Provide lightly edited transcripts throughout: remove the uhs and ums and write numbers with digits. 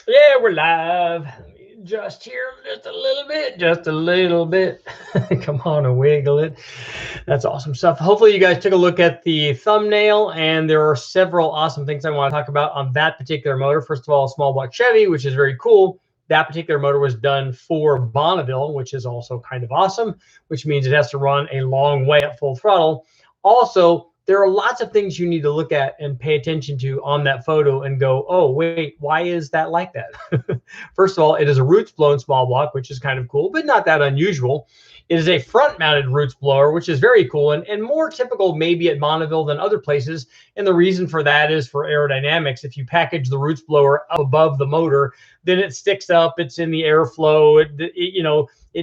Yeah, we're live. Let me adjust here just a little bit, just a little bit. Come on and wiggle it. That's awesome stuff. Hopefully you guys took a look at the thumbnail, and there are several awesome things I want to talk about on that particular motor. First of all, small block Chevy, which is very cool. That particular motor was done for Bonneville, which is also kind of awesome, which means it has to run a long way at full throttle. Also, there are lots of things you need to look at and pay attention to on that photo and go, oh, wait, why is that like that? First of all, it is a roots blown small block, which is kind of cool, but not that unusual. It is a front mounted roots blower, which is very cool and more typical maybe at Bonneville than other places. And the reason for that is for aerodynamics. If you package the roots blower up above the motor, then it sticks up, it's in the airflow,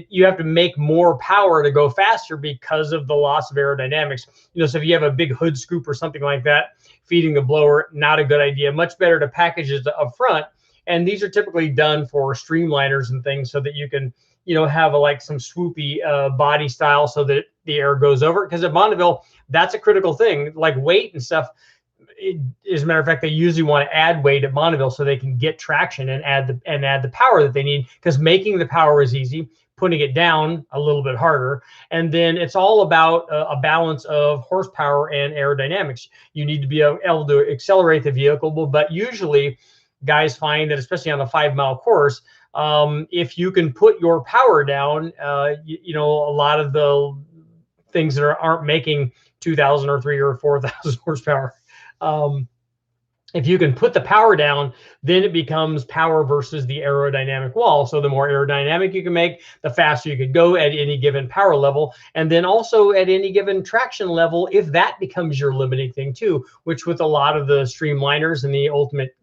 you have to make more power to go faster because of the loss of aerodynamics. So if you have a big hood scoop or something like that feeding the blower, not a good idea. Much better to package it up front. And these are typically done for streamliners and things so that you can, have like some swoopy body style so that the air goes over. Because at Bonneville, that's a critical thing, like weight and stuff. As a matter of fact, they usually want to add weight at Bonneville so they can get traction and add the power that they need, because making the power is easy, putting it down a little bit harder. And then it's all about a balance of horsepower and aerodynamics. You need to be able to accelerate the vehicle, but usually guys find that, especially on a 5-mile course, if you can put your power down, a lot of the things that aren't making 2,000 or 3,000 or 4,000 horsepower, if you can put the power down, then it becomes power versus the aerodynamic wall. So the more aerodynamic you can make, the faster you could go at any given power level. And then also at any given traction level, if that becomes your limiting thing too, which with a lot of the streamliners and the ultimate,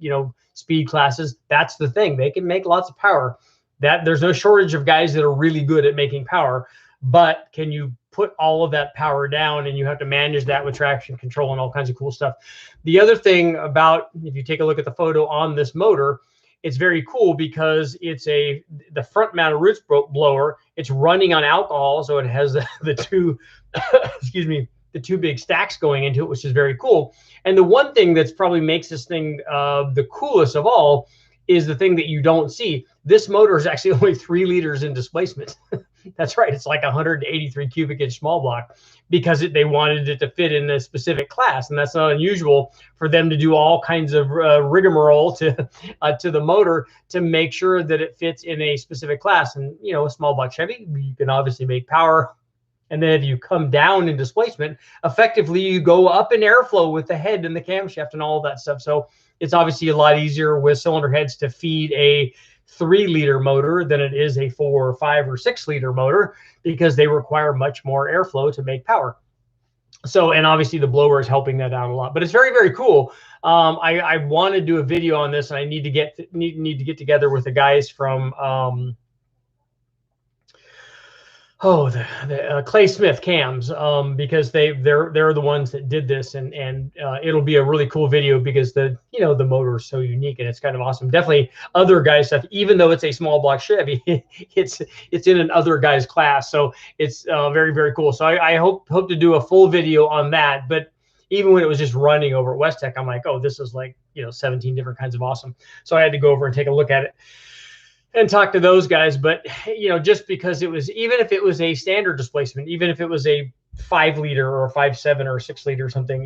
speed classes, that's the thing. They can make lots of power. That there's no shortage of guys that are really good at making power, but can you put all of that power down? And you have to manage that with traction control and all kinds of cool stuff. The other thing about, if you take a look at the photo on this motor, it's very cool because it's the front mounted roots blower. It's running on alcohol, so it has the two excuse me, the two big stacks going into it, which is very cool. And the one thing that's probably makes this thing the coolest of all is the thing that you don't see. This motor is actually only 3 liters in displacement. That's right. It's like 183 cubic inch small block, because they wanted it to fit in a specific class. And that's not unusual for them to do all kinds of rigmarole to the motor to make sure that it fits in a specific class. And, a small block Chevy, you can obviously make power. And then if you come down in displacement, effectively you go up in airflow with the head and the camshaft and all of that stuff. So it's obviously a lot easier with cylinder heads to feed a 3-liter motor than it is a 4 or 5 or 6-liter motor, because they require much more airflow to make power. So, and obviously the blower is helping that out a lot, but it's very, very cool. I want to do a video on this, and I need to get together with the guys from the Clay Smith cams, because they're the ones that did this, and it'll be a really cool video because the motor is so unique and it's kind of awesome. Definitely other guys stuff, even though it's a small block Chevy, it's in an other guy's class, so it's very, very cool. So I hope to do a full video on that. But even when it was just running over at West Tech, I'm like, oh, this is like 17 different kinds of awesome. So I had to go over and take a look at it and talk to those guys. But just because even if it was a standard displacement, even if it was a 5-liter or a 5.7 or a 6-liter or something,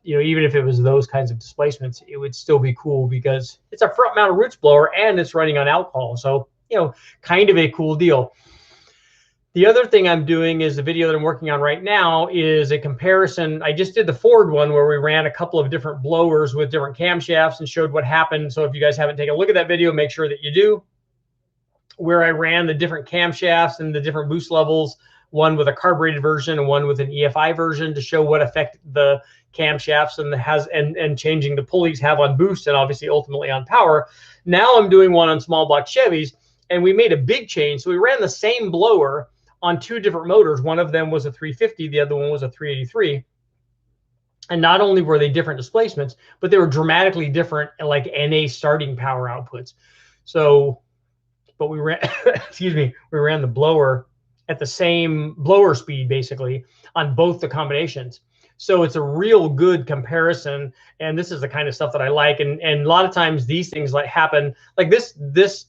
even if it was those kinds of displacements, it would still be cool because it's a front mounted roots blower and it's running on alcohol. So kind of a cool deal. The other thing I'm doing is the video that I'm working on right now is a comparison. I just did the Ford one where we ran a couple of different blowers with different camshafts and showed what happened. So if you guys haven't taken a look at that video, make sure that you do, where I ran the different camshafts and the different boost levels, one with a carbureted version and one with an EFI version, to show what effect the camshafts and changing the pulleys have on boost and obviously ultimately on power. Now I'm doing one on small block Chevys, and we made a big change. So we ran the same blower on 2 different motors. One of them was a 350, the other one was a 383. And not only were they different displacements, but they were dramatically different, like NA starting power outputs. So, but we ran, we ran the blower at the same blower speed basically on both the combinations. So it's a real good comparison. And this is the kind of stuff that I like. And a lot of times these things like happen like this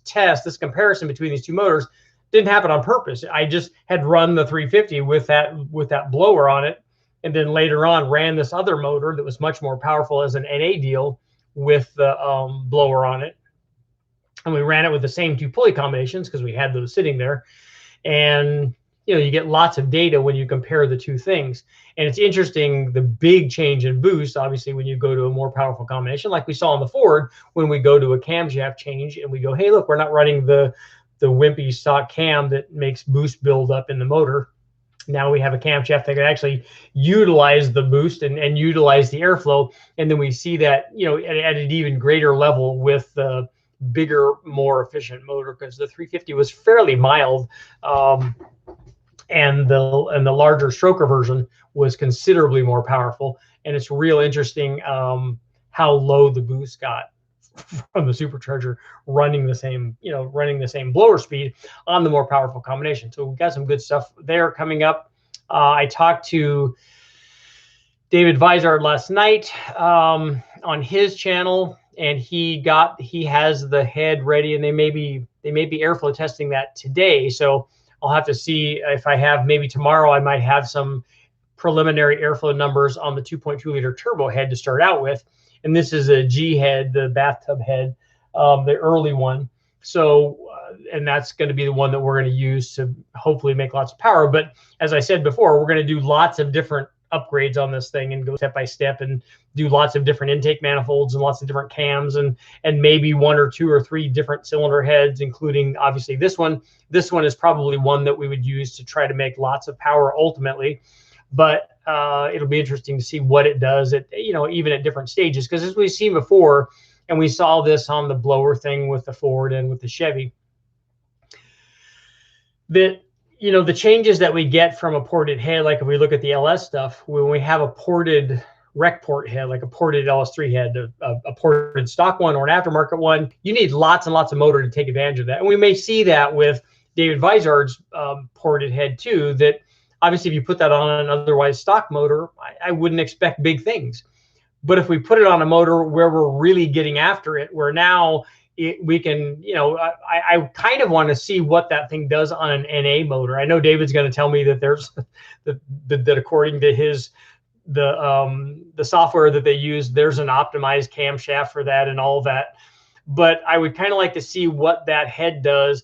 comparison between these two motors didn't happen on purpose. I just had run the 350 with that blower on it, and then later on ran this other motor that was much more powerful as an NA deal with the blower on it. And we ran it with the same two pulley combinations because we had those sitting there. And you get lots of data when you compare the two things. And it's interesting, the big change in boost, obviously, when you go to a more powerful combination, like we saw on the Ford, when we go to a camshaft change and we go, hey, look, we're not running the wimpy stock cam that makes boost build up in the motor. Now we have a camshaft that can actually utilize the boost and utilize the airflow. And then we see that, at an even greater level with the bigger, more efficient motor, because the 350 was fairly mild. And the larger stroker version was considerably more powerful. And it's real interesting how low the boost got from the supercharger running the same blower speed on the more powerful combination. So we've got some good stuff there coming up. I talked to David Vizard last night on his channel, and he has the head ready, and they may be airflow testing that today. So I'll have to see if I have, maybe tomorrow I might have some preliminary airflow numbers on the 2.2 liter turbo head to start out with. And this is a G head, the bathtub head, the early one. So, and that's going to be the one that we're going to use to hopefully make lots of power. But as I said before, we're going to do lots of different upgrades on this thing and go step by step and do lots of different intake manifolds and lots of different cams and maybe 1 or 2 or 3 different cylinder heads, including obviously this one. This one is probably one that we would use to try to make lots of power ultimately, but it'll be interesting to see what it does at, even at different stages. Because as we've seen before, and we saw this on the blower thing with the Ford and with the Chevy, that the changes that we get from a ported head, like if we look at the LS stuff, when we have a ported rec port head, like a ported LS3 head, a ported stock one or an aftermarket one, you need lots and lots of motor to take advantage of that. And we may see that with David Vizard's ported head too, that obviously if you put that on an otherwise stock motor, I wouldn't expect big things. But if we put it on a motor where we're really getting after it, where now we can, I kind of want to see what that thing does on an NA motor. I know David's going to tell me that there's that according to the software that they use, there's an optimized camshaft for that and all that. But I would kind of like to see what that head does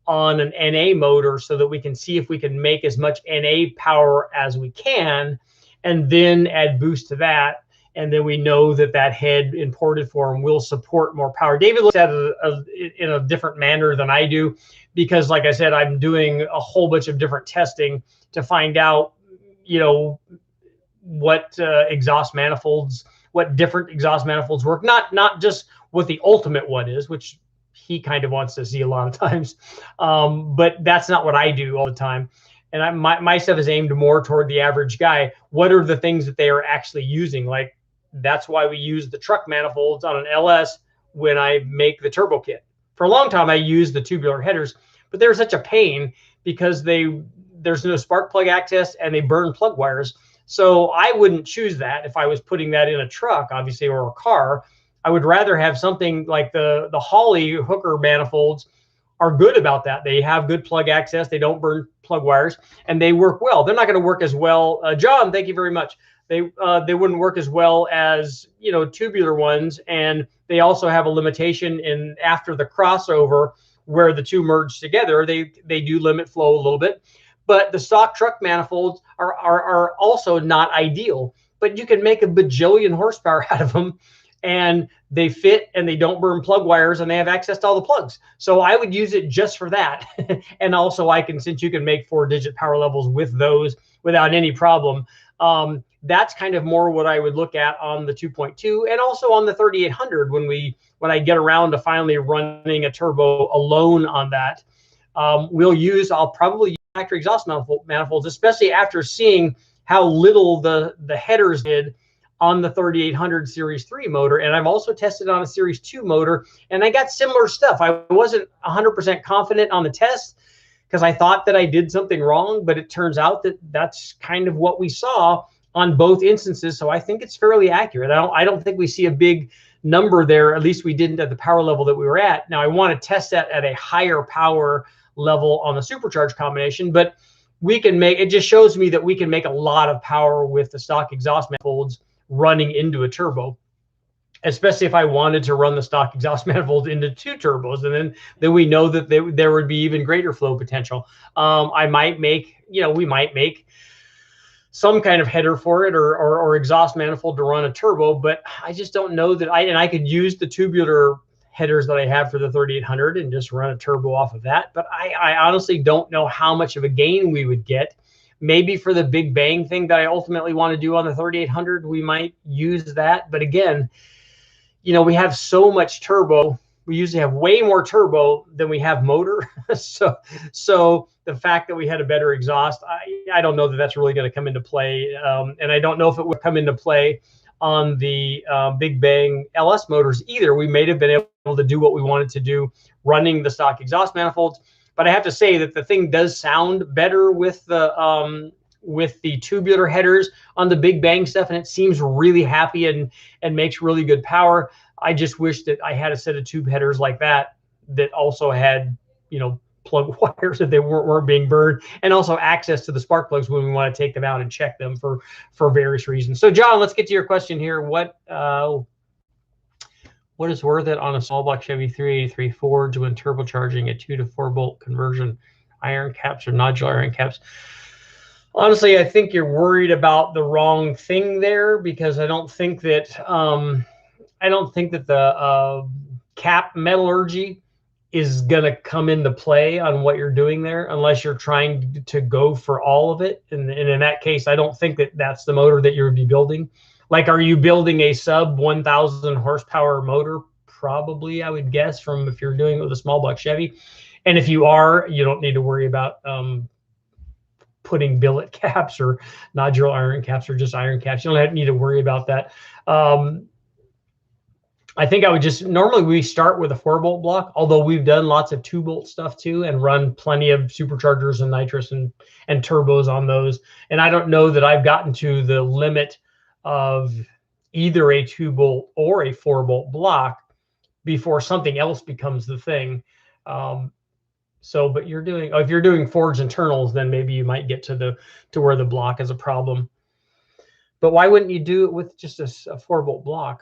on an NA motor so that we can see if we can make as much NA power as we can and then add boost to that. And then we know that head in ported form will support more power. David looks at it in a different manner than I do, because like I said, I'm doing a whole bunch of different testing to find out, what exhaust manifolds, what different exhaust manifolds work, not just what the ultimate one is, which he kind of wants to see a lot of times. But that's not what I do all the time. And my stuff is aimed more toward the average guy. What are the things that they are actually using? Like, that's why we use the truck manifolds on an LS when I make the turbo kit. For a long time, I used the tubular headers, but they're such a pain because there's no spark plug access and they burn plug wires. So I wouldn't choose that if I was putting that in a truck, obviously, or a car. I would rather have something like the Holley hooker manifolds are good about that. They have good plug access. They don't burn plug wires and they work well. They're not going to work as well. John, thank you very much. They wouldn't work as well as, tubular ones. And they also have a limitation in after the crossover where the two merge together, they do limit flow a little bit. But the stock truck manifolds are also not ideal, but you can make a bajillion horsepower out of them and they fit and they don't burn plug wires and they have access to all the plugs. So I would use it just for that. And also since you can make 4-digit power levels with those without any problem, that's kind of more what I would look at on the 2.2 and also on the 3800 when I get around to finally running a turbo alone on that. I'll probably use factory exhaust manifolds, especially after seeing how little the headers did on the 3800 Series 3 motor. And I've also tested on a Series 2 motor and I got similar stuff. I wasn't 100% confident on the test because I thought that I did something wrong, but it turns out that that's kind of what we saw on both instances, so I think it's fairly accurate. I don't think we see a big number there, at least we didn't at the power level that we were at. Now I want to test that at a higher power level on the supercharged combination, but we can make, it just shows me that we can make a lot of power with the stock exhaust manifolds running into a turbo, especially if I wanted to run the stock exhaust manifolds into 2 turbos, and then we know that there would be even greater flow potential. I might make, we might make some kind of header for it or exhaust manifold to run a turbo, but I just don't know that I could use the tubular headers that I have for the 3800 and just run a turbo off of that. But I honestly don't know how much of a gain we would get. Maybe for the big bang thing that I ultimately want to do on the 3800, we might use that. But again, we have so much turbo. We usually have way more turbo than we have motor. so the fact that we had a better exhaust, I don't know that that's really going to come into play. And I don't know if it would come into play on the Big Bang LS motors either. We may have been able to do what we wanted to do running the stock exhaust manifolds. But I have to say that the thing does sound better with the tubular headers on the Big Bang stuff, and it seems really happy and makes really good power. I just wish that I had a set of tube headers like that also had, plug wires that they weren't being burned, and also access to the spark plugs when we want to take them out and check them for various reasons. So John, let's get to your question here. What is worth it on a small block Chevy 383 Ford when turbocharging a 2 to 4 bolt conversion? Iron caps or nodular iron caps? Honestly, I think you're worried about the wrong thing there, because I don't think that the cap metallurgy is going to come into play on what you're doing there, unless you're trying to go for all of it. And in that case, I don't think that that's the motor that you would be building. Like, are you building a sub 1,000 horsepower motor? Probably, I would guess, from if you're doing it with a small block Chevy. And if you are, you don't need to worry about putting billet caps or nodular iron caps or just iron caps. You don't need to worry about that. I think I would normally we start with a 4-bolt block, although we've done lots of 2-bolt stuff too and run plenty of superchargers and nitrous and turbos on those. And I don't know that I've gotten to the limit of either a 2-bolt or a 4-bolt block before something else becomes the thing. But if you're doing Ford's internals, then maybe you might get to where the block is a problem. But why wouldn't you do it with just a 4-bolt block?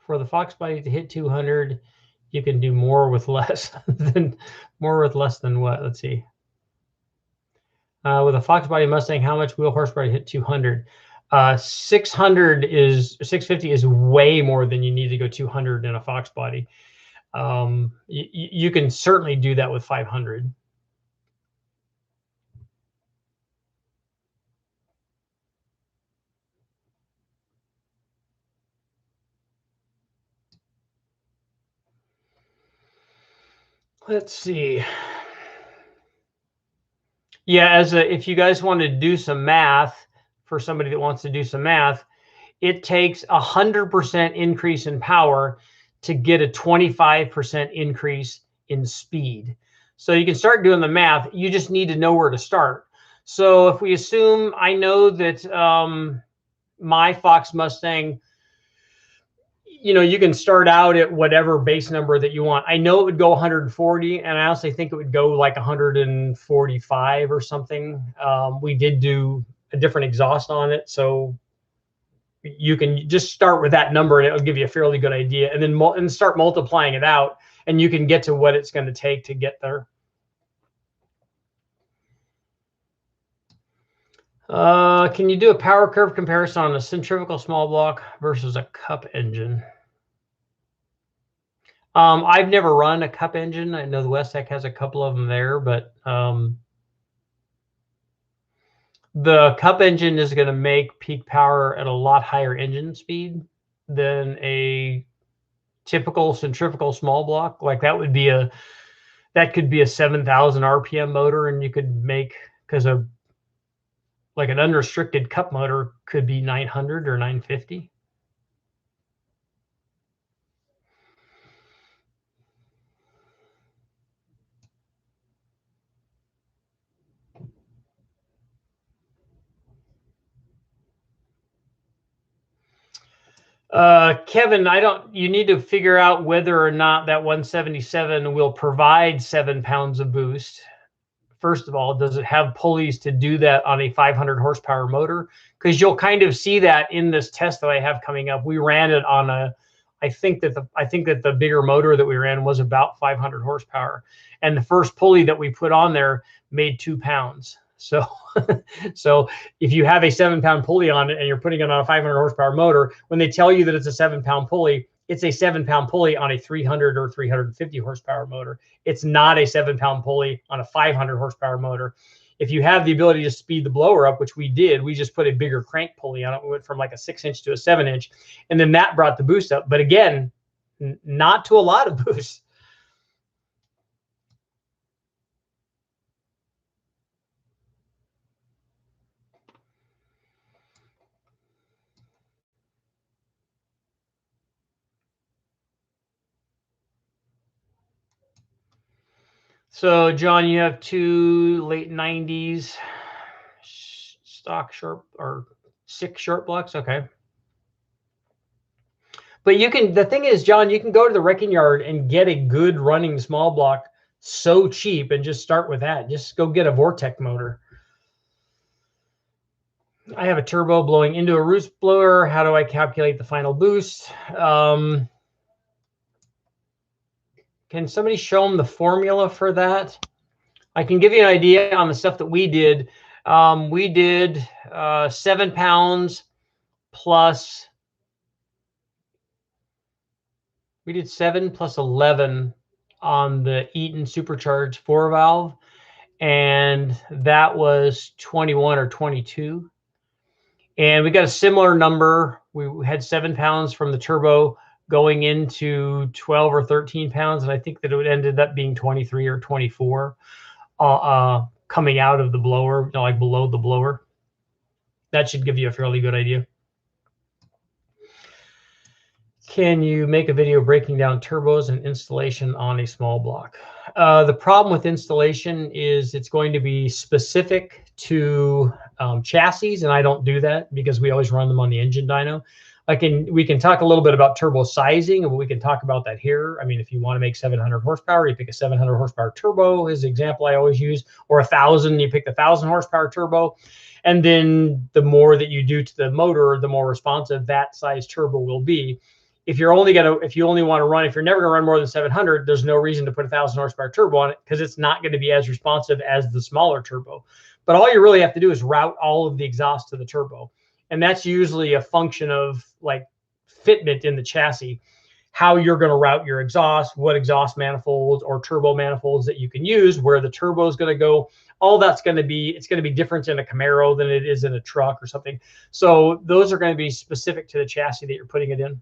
For the Fox body to hit 200, you can do more with less than what? Let's see. With a Fox body Mustang, how much wheel horsepower to hit 200? 650 is way more than you need to go 200 in a Fox body. You can certainly do that with 500. Let's see. Yeah, if you guys want to do some math, for somebody that wants to do some math, it takes 100% increase in power to get a 25% increase in speed. So you can start doing the math. You just need to know where to start. So if we assume, I know that my Fox Mustang, you can start out at whatever base number that you want. I know it would go 140, and I honestly think it would go like 145 or something. We did do a different exhaust on it, so you can just start with that number and it'll give you a fairly good idea, and then start multiplying it out, and you can get to what it's going to take to get there. Can you do a power curve comparison on a centrifugal small block versus a cup engine? I've never run a cup engine. I know the Westech has a couple of them there, but the cup engine is going to make peak power at a lot higher engine speed than a typical centrifugal small block. Like that could be a 7,000 RPM motor, and you could make, because like an unrestricted cup motor could be 900 or 950. Kevin, you need to figure out whether or not that 177 will provide 7 pounds of boost. First of all, does it have pulleys to do that on a 500 horsepower motor? Because you'll kind of see that in this test that I have coming up. We ran it on I think that the bigger motor that we ran was about 500 horsepower, and the first pulley that we put on there made 2 pounds. So, so if you have a 7-pound pulley on it and you're putting it on a 500 horsepower motor, when they tell you that it's a 7-pound pulley, it's a 7-pound pulley on a 300 or 350 horsepower motor. It's not a 7-pound pulley on a 500 horsepower motor. If you have the ability to speed the blower up, which we did, we just put a bigger crank pulley on it. We went from like a 6-inch to a 7-inch, and then that brought the boost up. But again, not to a lot of boost. So, John, you have 2 late 90s stock short or 6 short blocks. Okay. But the thing is, John, you can go to the wrecking yard and get a good running small block so cheap and just start with that. Just go get a Vortec motor. I have a turbo blowing into a roost blower. How do I calculate the final boost? Can somebody show them the formula for that? I can give you an idea on the stuff that we did. We did 7 pounds plus. We did 7 plus 11 on the Eaton Supercharged 4-valve, and that was 21 or 22. And we got a similar number. We had 7 pounds from the turbo going into 12 or 13 pounds, and I think that it ended up being 23 or 24 coming out of the blower, like below the blower. That should give you a fairly good idea. Can you make a video breaking down turbos and installation on a small block? The problem with installation is it's going to be specific to chassis, and I don't do that because we always run them on the engine dyno. We can talk a little bit about turbo sizing, and we can talk about that here. I mean, if you want to make 700 horsepower, you pick a 700 horsepower turbo is the example I always use, or 1,000, you pick the 1,000 horsepower turbo. And then the more that you do to the motor, the more responsive that size turbo will be. If you're only if you only want to run, if you're never going to run more than 700, there's no reason to put a 1,000 horsepower turbo on it because it's not going to be as responsive as the smaller turbo. But all you really have to do is route all of the exhaust to the turbo. And that's usually a function of like fitment in the chassis, how you're going to route your exhaust, what exhaust manifolds or turbo manifolds that you can use, where the turbo is going to go. All that's going to be, it's going to be different in a Camaro than it is in a truck or something. So those are going to be specific to the chassis that you're putting it in.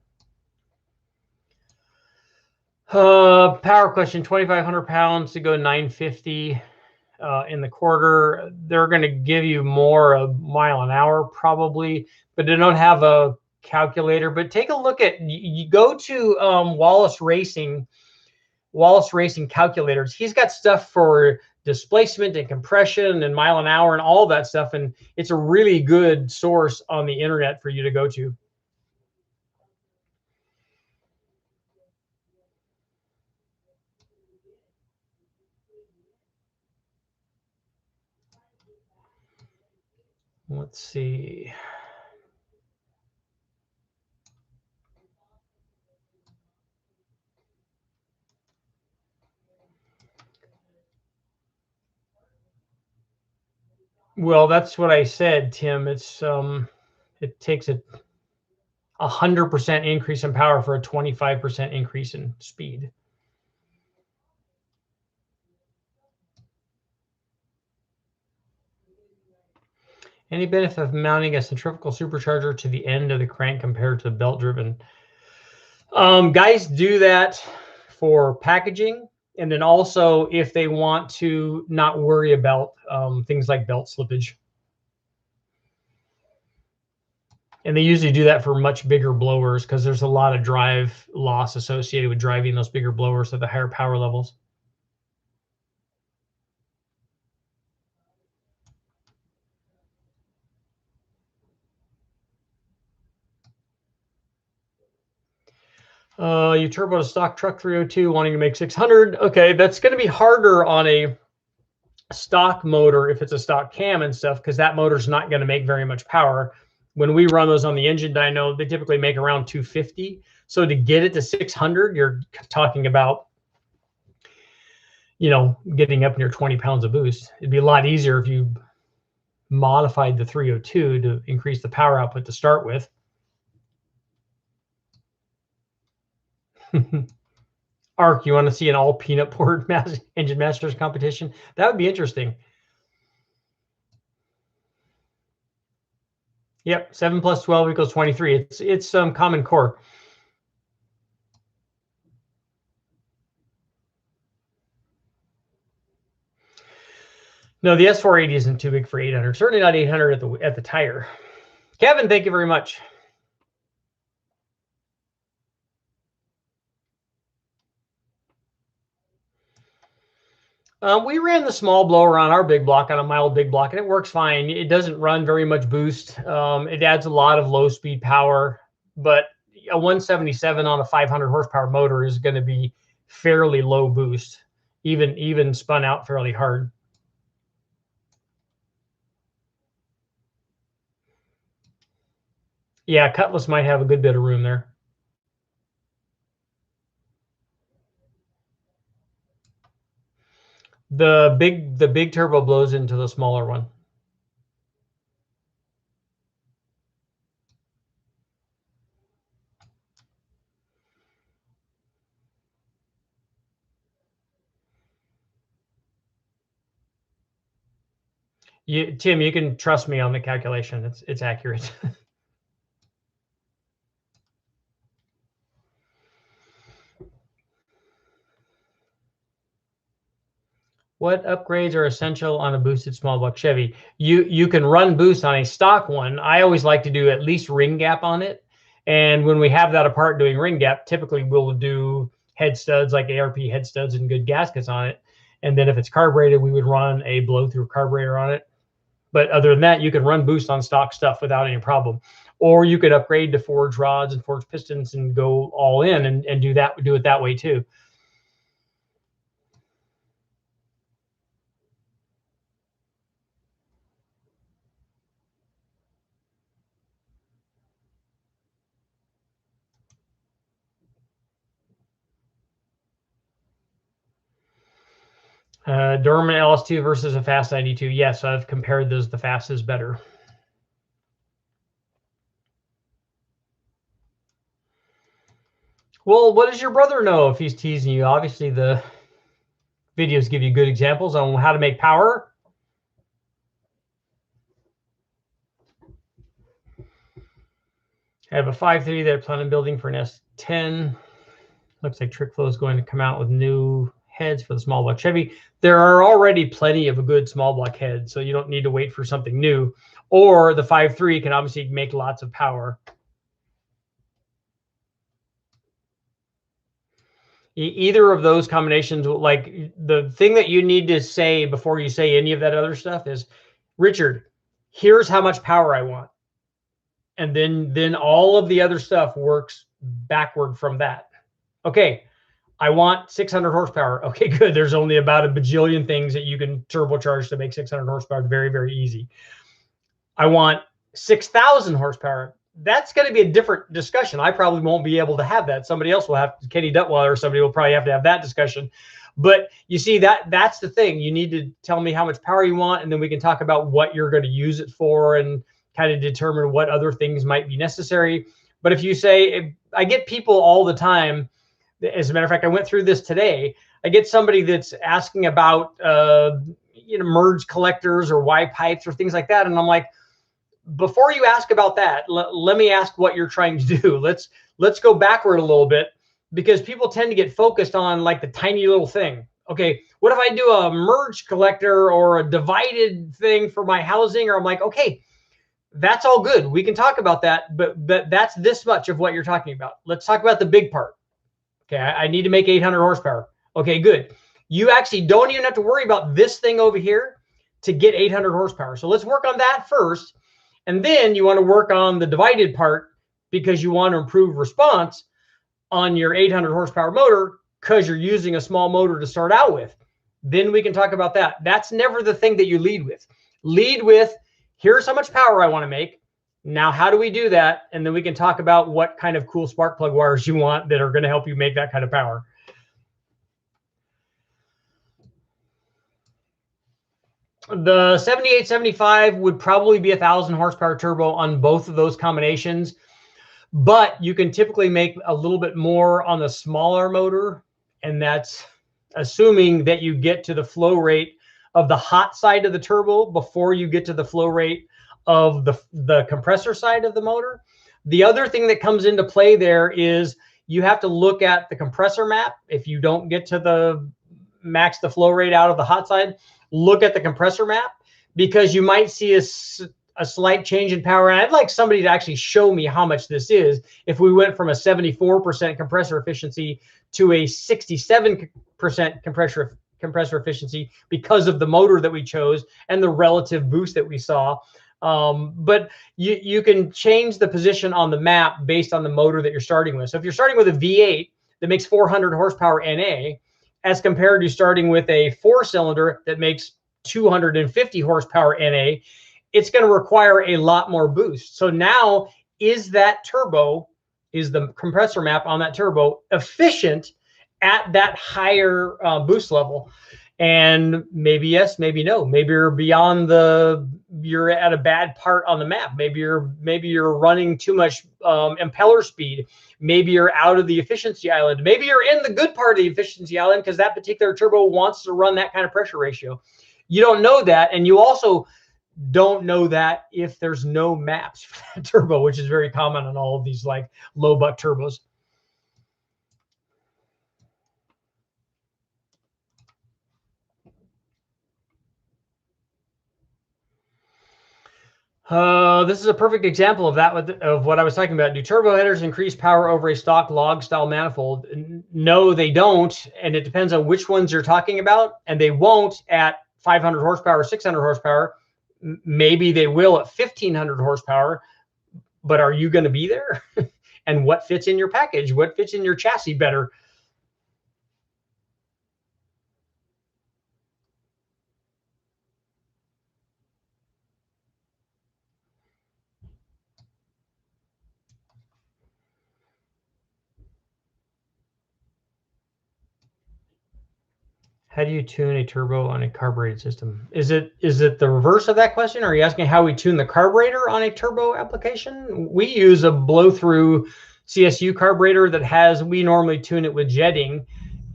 Power question, 2,500 pounds to go 950 in the quarter. They're going to give you more a mile an hour probably, but they don't have a calculator. But take a look at, you go to Wallace Racing calculators. He's got stuff for displacement and compression and mile an hour and all that stuff. And it's a really good source on the internet for you to go to. Let's see. Well, that's what I said, Tim. It's it takes a 100% increase in power for a 25% increase in speed. Any benefit of mounting a centrifugal supercharger to the end of the crank compared to belt-driven? Guys do that for packaging, and then also if they want to not worry about things like belt slippage. And they usually do that for much bigger blowers because there's a lot of drive loss associated with driving those bigger blowers at the higher power levels. You turbo a stock truck 302, wanting to make 600. Okay, that's going to be harder on a stock motor if it's a stock cam and stuff, because that motor's not going to make very much power. When we run those on the engine dyno, they typically make around 250. So to get it to 600, you're talking about, you know, getting up near 20 pounds of boost. It'd be a lot easier if you modified the 302 to increase the power output to start with. Ark, you want to see an all peanut board engine masters competition? That would be interesting. Yep, 7 plus 12 equals 23. It's some common core. No, the S480 isn't too big for 800. Certainly not 800 at the tire. Kevin, thank you very much. We ran the small blower on our big block, on a mild big block, and it works fine. It doesn't run very much boost. It adds a lot of low speed power, but a 177 on a 500 horsepower motor is going to be fairly low boost, even spun out fairly hard. Yeah, Cutlass might have a good bit of room there. The big turbo blows into the smaller one. Tim, you can trust me on the calculation. It's accurate. What upgrades are essential on a boosted small block Chevy? You can run boost on a stock one. I always like to do at least ring gap on it. And when we have that apart doing ring gap, typically we'll do head studs, like ARP head studs and good gaskets on it. And then if it's carbureted, we would run a blow through carburetor on it. But other than that, you can run boost on stock stuff without any problem. Or you could upgrade to forged rods and forged pistons and go all in and do it that way too. Dorman LS2 versus a Fast 92. Yes, I've compared those. The Fast is better. Well, what does your brother know if he's teasing you? Obviously, the videos give you good examples on how to make power. I have a 5.3 that I plan on building for an S10. Looks like Trick Flow is going to come out with new heads for the small block Chevy. There are already plenty of a good small block head, so you don't need to wait for something new. Or the 5.3 can obviously make lots of power. Either of those combinations, like the thing that you need to say before you say any of that other stuff is, Richard, here's how much power I want. And then all of the other stuff works backward from that. Okay, I want 600 horsepower. Okay, good. There's only about a bajillion things that you can turbocharge to make 600 horsepower. Very, very easy. I want 6,000 horsepower. That's going to be a different discussion. I probably won't be able to have that. Somebody else will have, Kenny Duttweiler or somebody will probably have to have that discussion. But you see, that's the thing. You need to tell me how much power you want, and then we can talk about what you're going to use it for and kind of determine what other things might be necessary. But if you say, I get people all the time, as a matter of fact, I went through this today. I get somebody that's asking about merge collectors or Y pipes or things like that. And I'm like, before you ask about that, let me ask what you're trying to do. Let's go backward a little bit, because people tend to get focused on like the tiny little thing. Okay, what if I do a merge collector or a divided thing for my housing? Or I'm like, okay, that's all good. We can talk about that, but that's this much of what you're talking about. Let's talk about the big part. Okay, I need to make 800 horsepower. Okay, good. You actually don't even have to worry about this thing over here to get 800 horsepower. So let's work on that first. And then you want to work on the divided part because you want to improve response. on your 800 horsepower motor because you're using a small motor to start out with. Then we can talk about that. That's never the thing that you lead with. Lead with, here's how much power I want to make. Now, how do we do that? And then we can talk about what kind of cool spark plug wires you want that are going to help you make that kind of power. The 7875 would probably be 1,000 horsepower turbo on both of those combinations, but you can typically make a little bit more on the smaller motor, and that's assuming that you get to the flow rate of the hot side of the turbo before you get to the flow rate of the compressor side of the motor. The other thing that comes into play there is you have to look at the compressor map. If you don't get to the max the flow rate out of the hot side, look at the compressor map, because you might see a slight change in power. And I'd like somebody to actually show me how much this is if we went from a 74% compressor efficiency to a 67% compressor efficiency because of the motor that we chose and the relative boost that we saw. But you can change the position on the map based on the motor that you're starting with. So if you're starting with a V8 that makes 400 horsepower NA, as compared to starting with a 4-cylinder that makes 250 horsepower NA, it's going to require a lot more boost. So now, is the compressor map on that turbo efficient at that higher boost level? And maybe yes, maybe no. Maybe you're you're at a bad part on the map. Maybe you're running too much impeller speed. Maybe you're out of the efficiency island. Maybe you're in the good part of the efficiency island because that particular turbo wants to run that kind of pressure ratio. You don't know that, and you also don't know that if there's no maps for that turbo, which is very common on all of these like low buck turbos. This is a perfect example of that, of what I was talking about. Do turbo headers increase power over a stock log style manifold? No, they don't. And it depends on which ones you're talking about. And they won't at 500 horsepower, 600 horsepower. Maybe they will at 1,500 horsepower. But are you going to be there? And what fits in your package? What fits in your chassis better? How do you tune a turbo on a carbureted system? Is it the reverse of that question? Are you asking how we tune the carburetor on a turbo application? We use a blow-through CSU carburetor we normally tune it with jetting,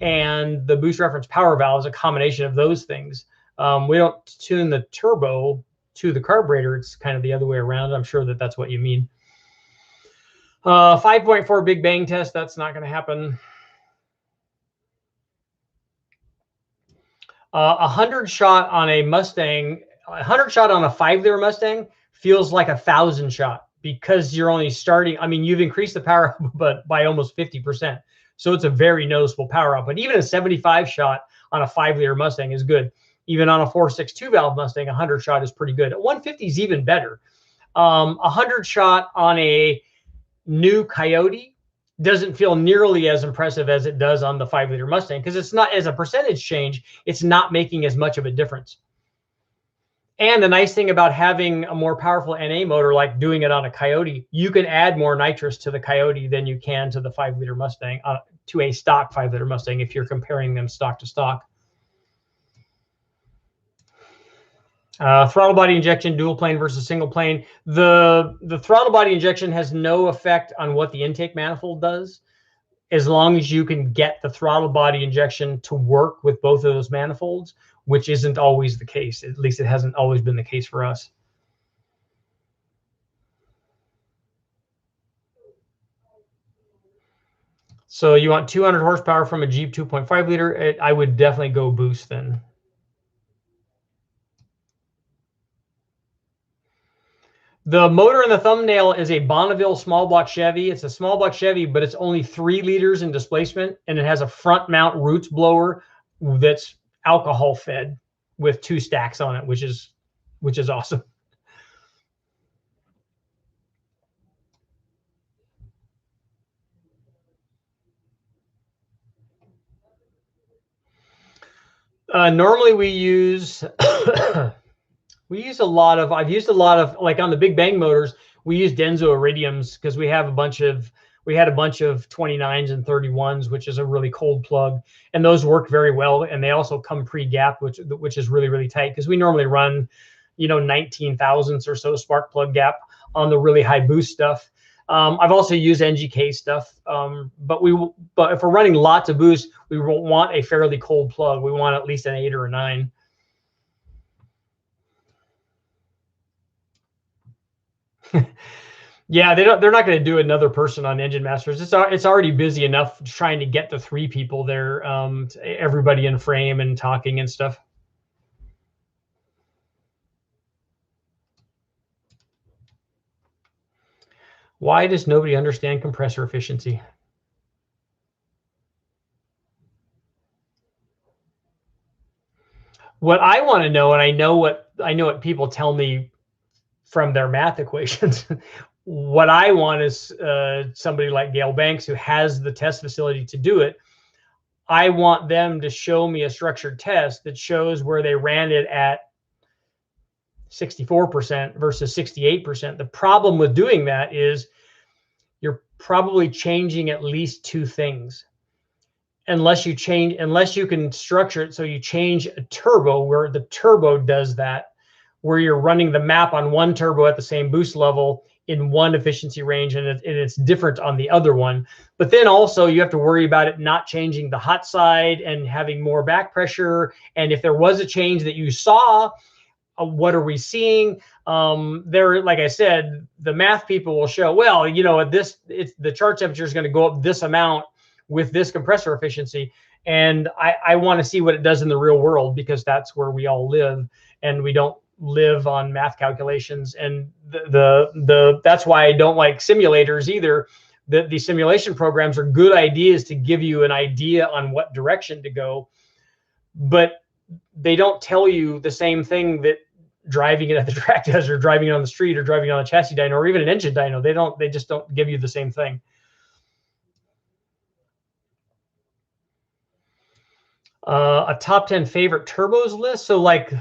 and the boost reference power valve is a combination of those things. We don't tune the turbo to the carburetor. It's kind of the other way around. I'm sure that's what you mean. 5.4 Big Bang test. That's not going to happen. 100 shot on a Mustang, 100 shot on a 5-liter Mustang feels like 1,000 shot because you're only starting. I mean, you've increased the power but by almost 50%. So it's a very noticeable power up. But even a 75 shot on a 5-liter Mustang is good. Even on a 4.6 2-valve Mustang, 100 shot is pretty good. 150 is even better. 100 shot on a new Coyote doesn't feel nearly as impressive as it does on the 5-liter Mustang, because it's not, as a percentage change, it's not making as much of a difference. And the nice thing about having a more powerful NA motor, like doing it on a Coyote, you can add more nitrous to the Coyote than you can to the 5-liter Mustang, to a stock 5-liter Mustang, if you're comparing them stock to stock. Throttle body injection, dual plane versus single plane. The throttle body injection has no effect on what the intake manifold does, as long as you can get the throttle body injection to work with both of those manifolds, which isn't always the case. At least it hasn't always been the case for us. So you want 200 horsepower from a Jeep 2.5 liter? I would definitely go boost then. The motor in the thumbnail is a Bonneville small block Chevy. It's a small block Chevy, but it's only 3 liters in displacement, and it has a front mount roots blower that's alcohol fed with 2 stacks on it, which is awesome. Normally we use we use a lot of, I've used a lot of, like on the Big Bang motors, we use Denso Iridiums because we had a bunch of 29s and 31s, which is a really cold plug, and those work very well. And they also come pre-gap, which is really, really tight, because we normally run, 19 thousandths or so spark plug gap on the really high boost stuff. I've also used NGK stuff, but if we're running lots of boost, we won't want a fairly cold plug. We want at least an 8 or a 9. Yeah, they're not going to do another person on Engine Masters. It's already busy enough trying to get the 3 people there, everybody in frame and talking and stuff. Why does nobody understand compressor efficiency? What I want to know, and I know what people tell me from their math equations. What I want is somebody like Gail Banks, who has the test facility to do it. I want them to show me a structured test that shows where they ran it at 64% versus 68%. The problem with doing that is you're probably changing at least 2 things. Unless you can structure it so you change a turbo where the turbo does that, where you're running the map on one turbo at the same boost level in one efficiency range, and it's different on the other one. But then also you have to worry about it not changing the hot side and having more back pressure. And if there was a change that you saw, what are we seeing? Like I said, the math people will show, well, the chart temperature is going to go up this amount with this compressor efficiency. And I want to see what it does in the real world, because that's where we all live, and we don't live on math calculations. And that's why I don't like simulators either. The simulation programs are good ideas to give you an idea on what direction to go, but they don't tell you the same thing that driving it at the track does, or driving it on the street, or driving on a chassis dyno, or even an engine dyno. They just don't give you the same thing. A top 10 favorite turbos list. So like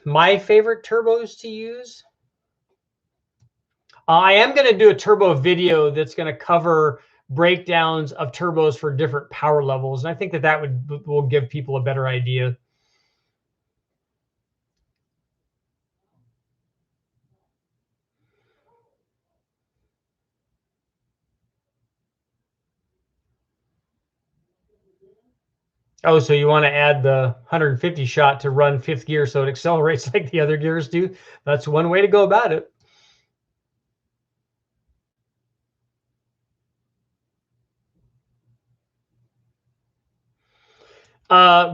my favorite turbos to use. I am going to do a turbo video that's going to cover breakdowns of turbos for different power levels. And I think that will give people a better idea. Oh, so you want to add the 150 shot to run 5th gear so it accelerates like the other gears do? That's one way to go about it.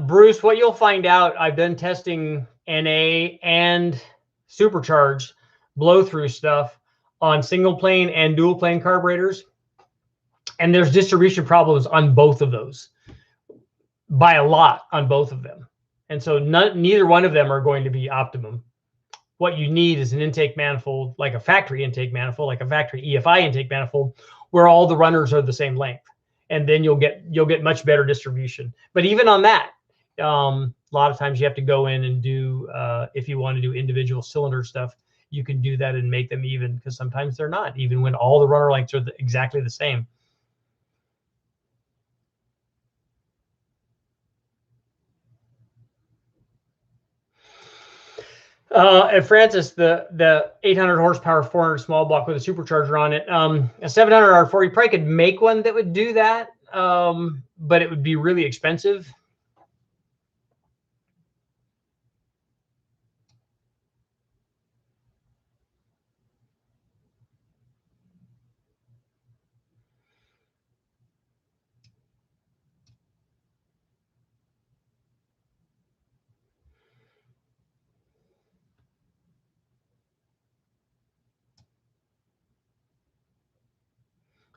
Bruce, what you'll find out, I've done testing NA and supercharged blow-through stuff on single plane and dual plane carburetors, and there's distribution problems on both of those, by a lot on both of them. And so neither one of them are going to be optimum. What you need is an intake manifold, like a factory intake manifold, like a factory EFI intake manifold, where all the runners are the same length. And then you'll get much better distribution. But even on that, a lot of times you have to go in and do, if you want to do individual cylinder stuff, you can do that and make them even, because sometimes they're not, even when all the runner lengths are exactly the same. And Francis, the 800 horsepower 400 small block with a supercharger on it, a 700 R4, you probably could make one that would do that, but it would be really expensive.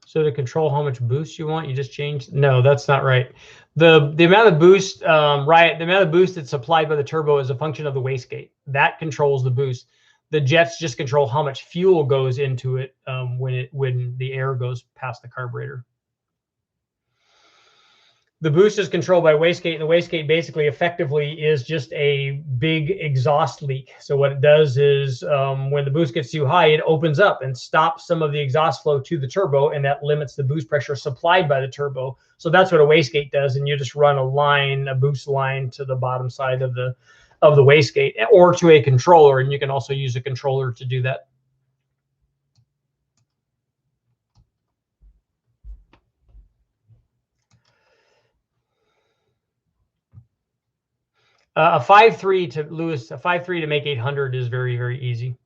So to control how much boost you want, you just change. No, that's not right. The amount of boost, right? The amount of boost that's supplied by the turbo is a function of the wastegate. That controls the boost. The jets just control how much fuel goes into it when the air goes past the carburetor. The boost is controlled by wastegate, and the wastegate basically effectively is just a big exhaust leak. So what it does is when the boost gets too high, it opens up and stops some of the exhaust flow to the turbo, and that limits the boost pressure supplied by the turbo. So that's what a wastegate does, and you just run a boost line to the bottom side of the wastegate or to a controller, and you can also use a controller to do that. A 5.3 to Lewis, a 5.3 to make 800 is very, very easy.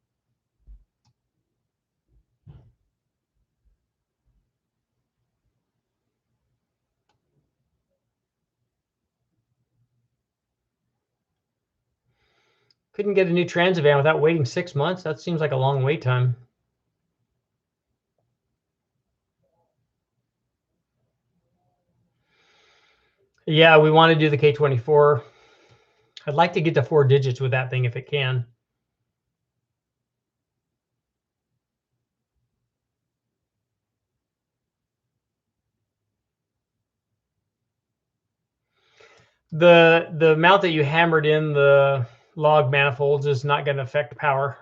Couldn't get a new transit van without waiting 6 months. That seems like a long wait time. Yeah, we want to do the K24. I'd like to get to 4 digits with that thing if it can. The mount that you hammered in the log manifolds is not going to affect power.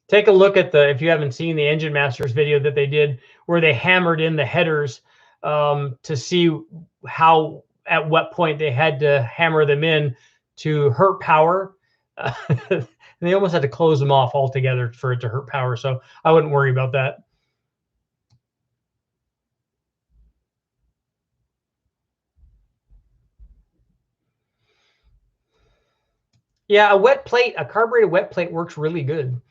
Take a look at if you haven't seen the Engine Masters video that they did where they hammered in the headers to see how, at what point they had to hammer them in to hurt power. And they almost had to close them off altogether for it to hurt power. So I wouldn't worry about that. Yeah, a carbureted wet plate works really good.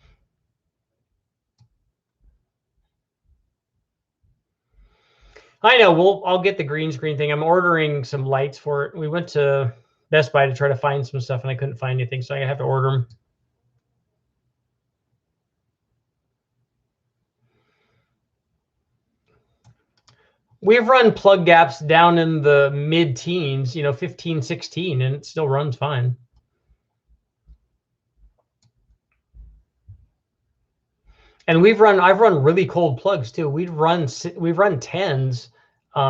I know. I'll get the green screen thing. I'm ordering some lights for it. We went to Best Buy to try to find some stuff, and I couldn't find anything, so I have to order them. We've run plug gaps down in the mid-teens, 15, 16, and it still runs fine. And I've run really cold plugs too. We've run 10s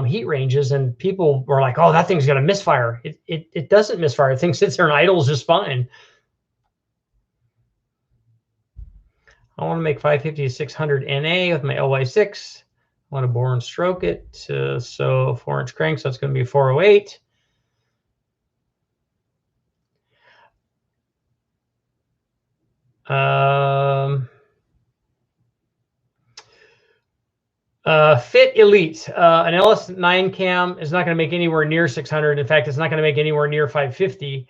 heat ranges, and people were like, "Oh, that thing's gonna misfire." It doesn't misfire. The thing sits there and idles just fine. I want to make 550 to 600 NA with my LY6. I want to bore and stroke it. So 4-inch crank, so it's going to be 408. Fit Elite. An LS9 cam is not going to make anywhere near 600. In fact, it's not going to make anywhere near 550.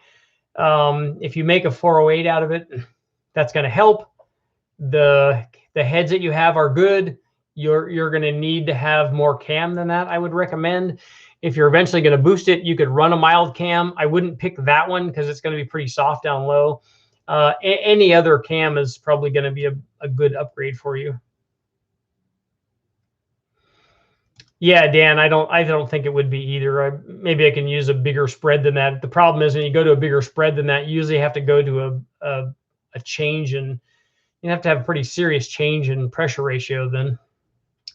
If you make a 408 out of it, that's going to help. The heads that you have are good. You're going to need to have more cam than that, I would recommend. If you're eventually going to boost it, you could run a mild cam. I wouldn't pick that one because it's going to be pretty soft down low. Any other cam is probably going to be a good upgrade for you. Yeah, Dan, I don't think it would be either. Maybe I can use a bigger spread than that. The problem is when you go to a bigger spread than that, you usually have to go to a change, and you have to have a pretty serious change in pressure ratio then.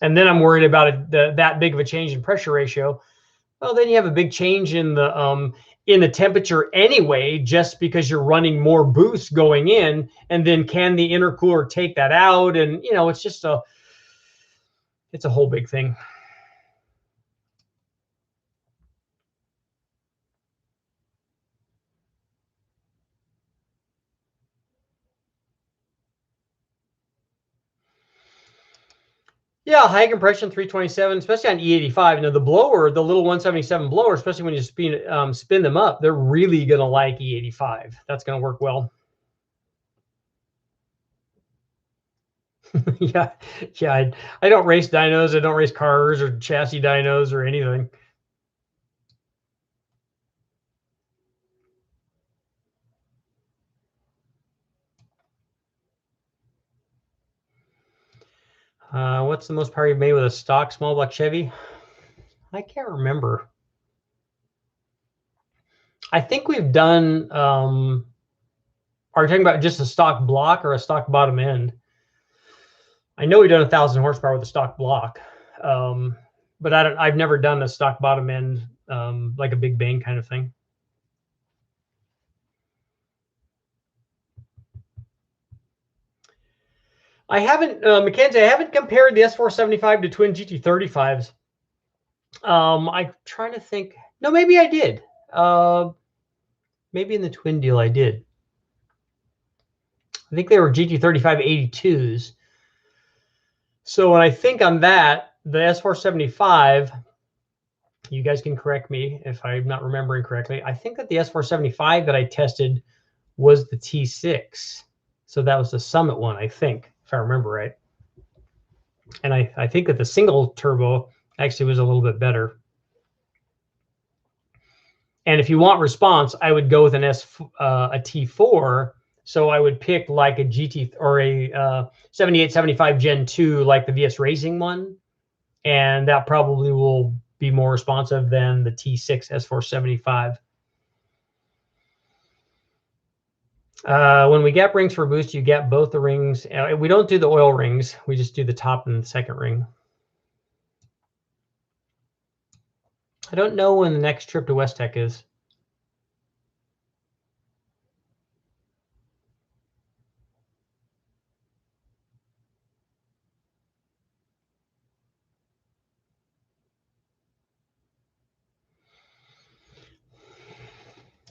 And then I'm worried about that big of a change in pressure ratio. Well, then you have a big change in the temperature anyway, just because you're running more boost going in, and then can the intercooler take that out? And it's just it's a whole big thing. Yeah, high compression 327, especially on E85. The blower, the little 177 blower, especially when you spin them up, they're really going to like E85. That's going to work well. yeah. I don't race dynos. I don't race cars or chassis dynos or anything. What's the most power you've made with a stock small block Chevy? I can't remember. I think we've done, are you talking about just a stock block or a stock bottom end? I know we've done 1,000 horsepower with a stock block, but I've never done a stock bottom end like a Big Bang kind of thing. I haven't, Mackenzie, I haven't compared the S475 to twin GT35s. I'm trying to think. No, maybe I did. Maybe in the twin deal I did. I think they were GT35 82s. So when I think on that, the S475, you guys can correct me if I'm not remembering correctly. I think that the S475 that I tested was the T6. So that was the Summit one, I think, if I remember right. And I think that the single turbo actually was a little bit better. And if you want response, I would go with a T4. So I would pick like a GT or a 78, 75 Gen 2, like the VS Racing one. And that probably will be more responsive than the T6 S475. When we gap rings for boost, you gap both the rings. We don't do the oil rings. We just do the top and the second ring. I don't know when the next trip to West Tech is.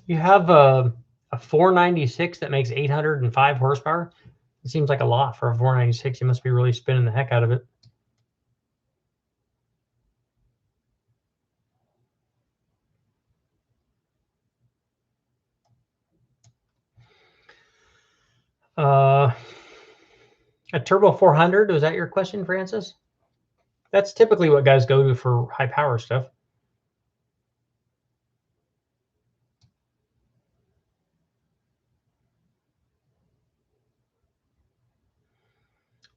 You have a 496 that makes 805 horsepower. It seems like a lot for a 496. You must be really spinning the heck out of it. A turbo 400, was that your question, Francis? That's typically what guys go to for high power stuff.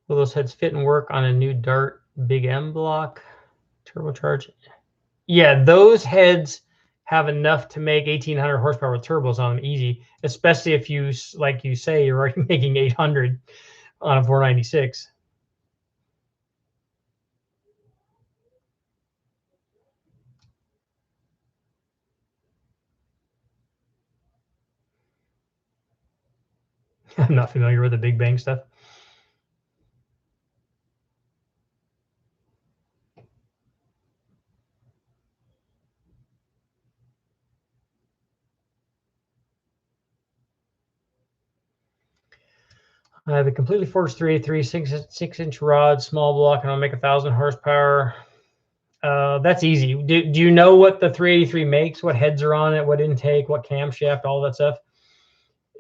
Will those heads fit and work on a new Dart Big M block turbocharge? Yeah, those heads have enough to make 1,800 horsepower with turbos on them easy, especially if you, like you say, you're already making 800 on a 496. I'm not familiar with the Big Bang stuff. I have a completely forged 383 6-inch rod, small block, and I'll make 1,000 horsepower. That's easy. Do you know what the 383 makes? What heads are on it? What intake? What camshaft? All that stuff.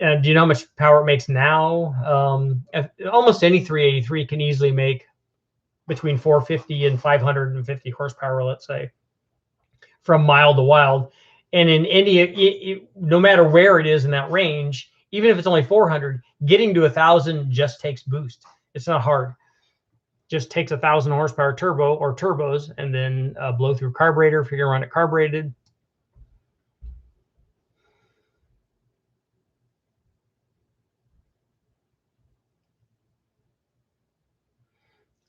And do you know how much power it makes now? Almost any 383 can easily make between 450 and 550 horsepower, let's say, from mild to wild. And in any, no matter where it is in that range, even if it's only 400, getting to 1,000 just takes boost. It's not hard. Just takes 1,000 horsepower turbo or turbos, and then blow through carburetor if you're gonna run it carbureted.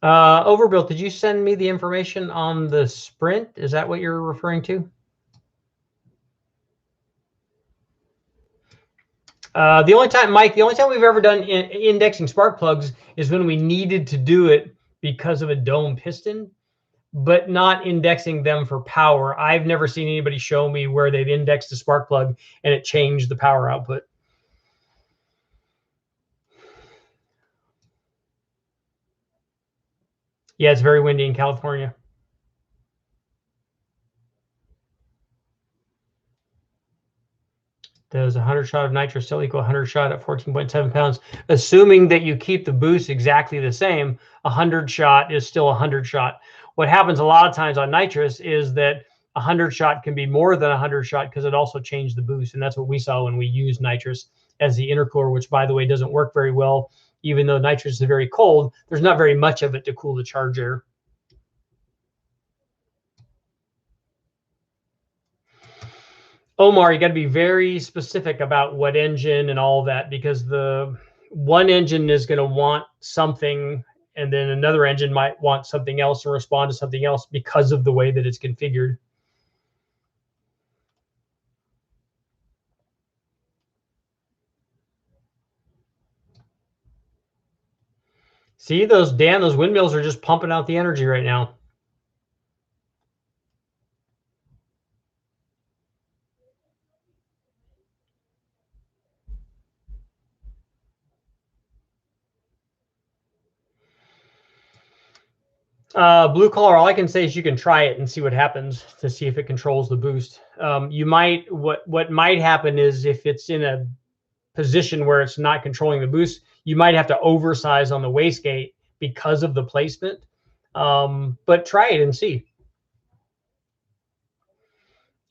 Overbuilt, did you send me the information on the Sprint? Is that what you're referring to? The only time, Mike, the only time we've ever done indexing spark plugs is when we needed to do it because of a dome piston, but not indexing them for power. I've never seen anybody show me where they've indexed a spark plug and it changed the power output. Yeah, it's very windy in California. Does 100 shot of nitrous still equal 100 shot at 14.7 pounds? Assuming that you keep the boost exactly the same, 100 shot is still 100 shot. What happens a lot of times on nitrous is that 100 shot can be more than 100 shot because it also changed the boost. And that's what we saw when we used nitrous as the intercooler, which, by the way, doesn't work very well. Even though nitrous is very cold, there's not very much of it to cool the charge air. Omar, you got to be very specific about what engine and all that, because the one engine is going to want something and then another engine might want something else or respond to something else because of the way that it's configured. See those, Dan, those windmills are just pumping out the energy right now. Blue collar, all I can say is you can try it and see what happens to see if it controls the boost. You might, what might happen is if it's in a position where it's not controlling the boost, you might have to oversize on the wastegate because of the placement. But try it and see.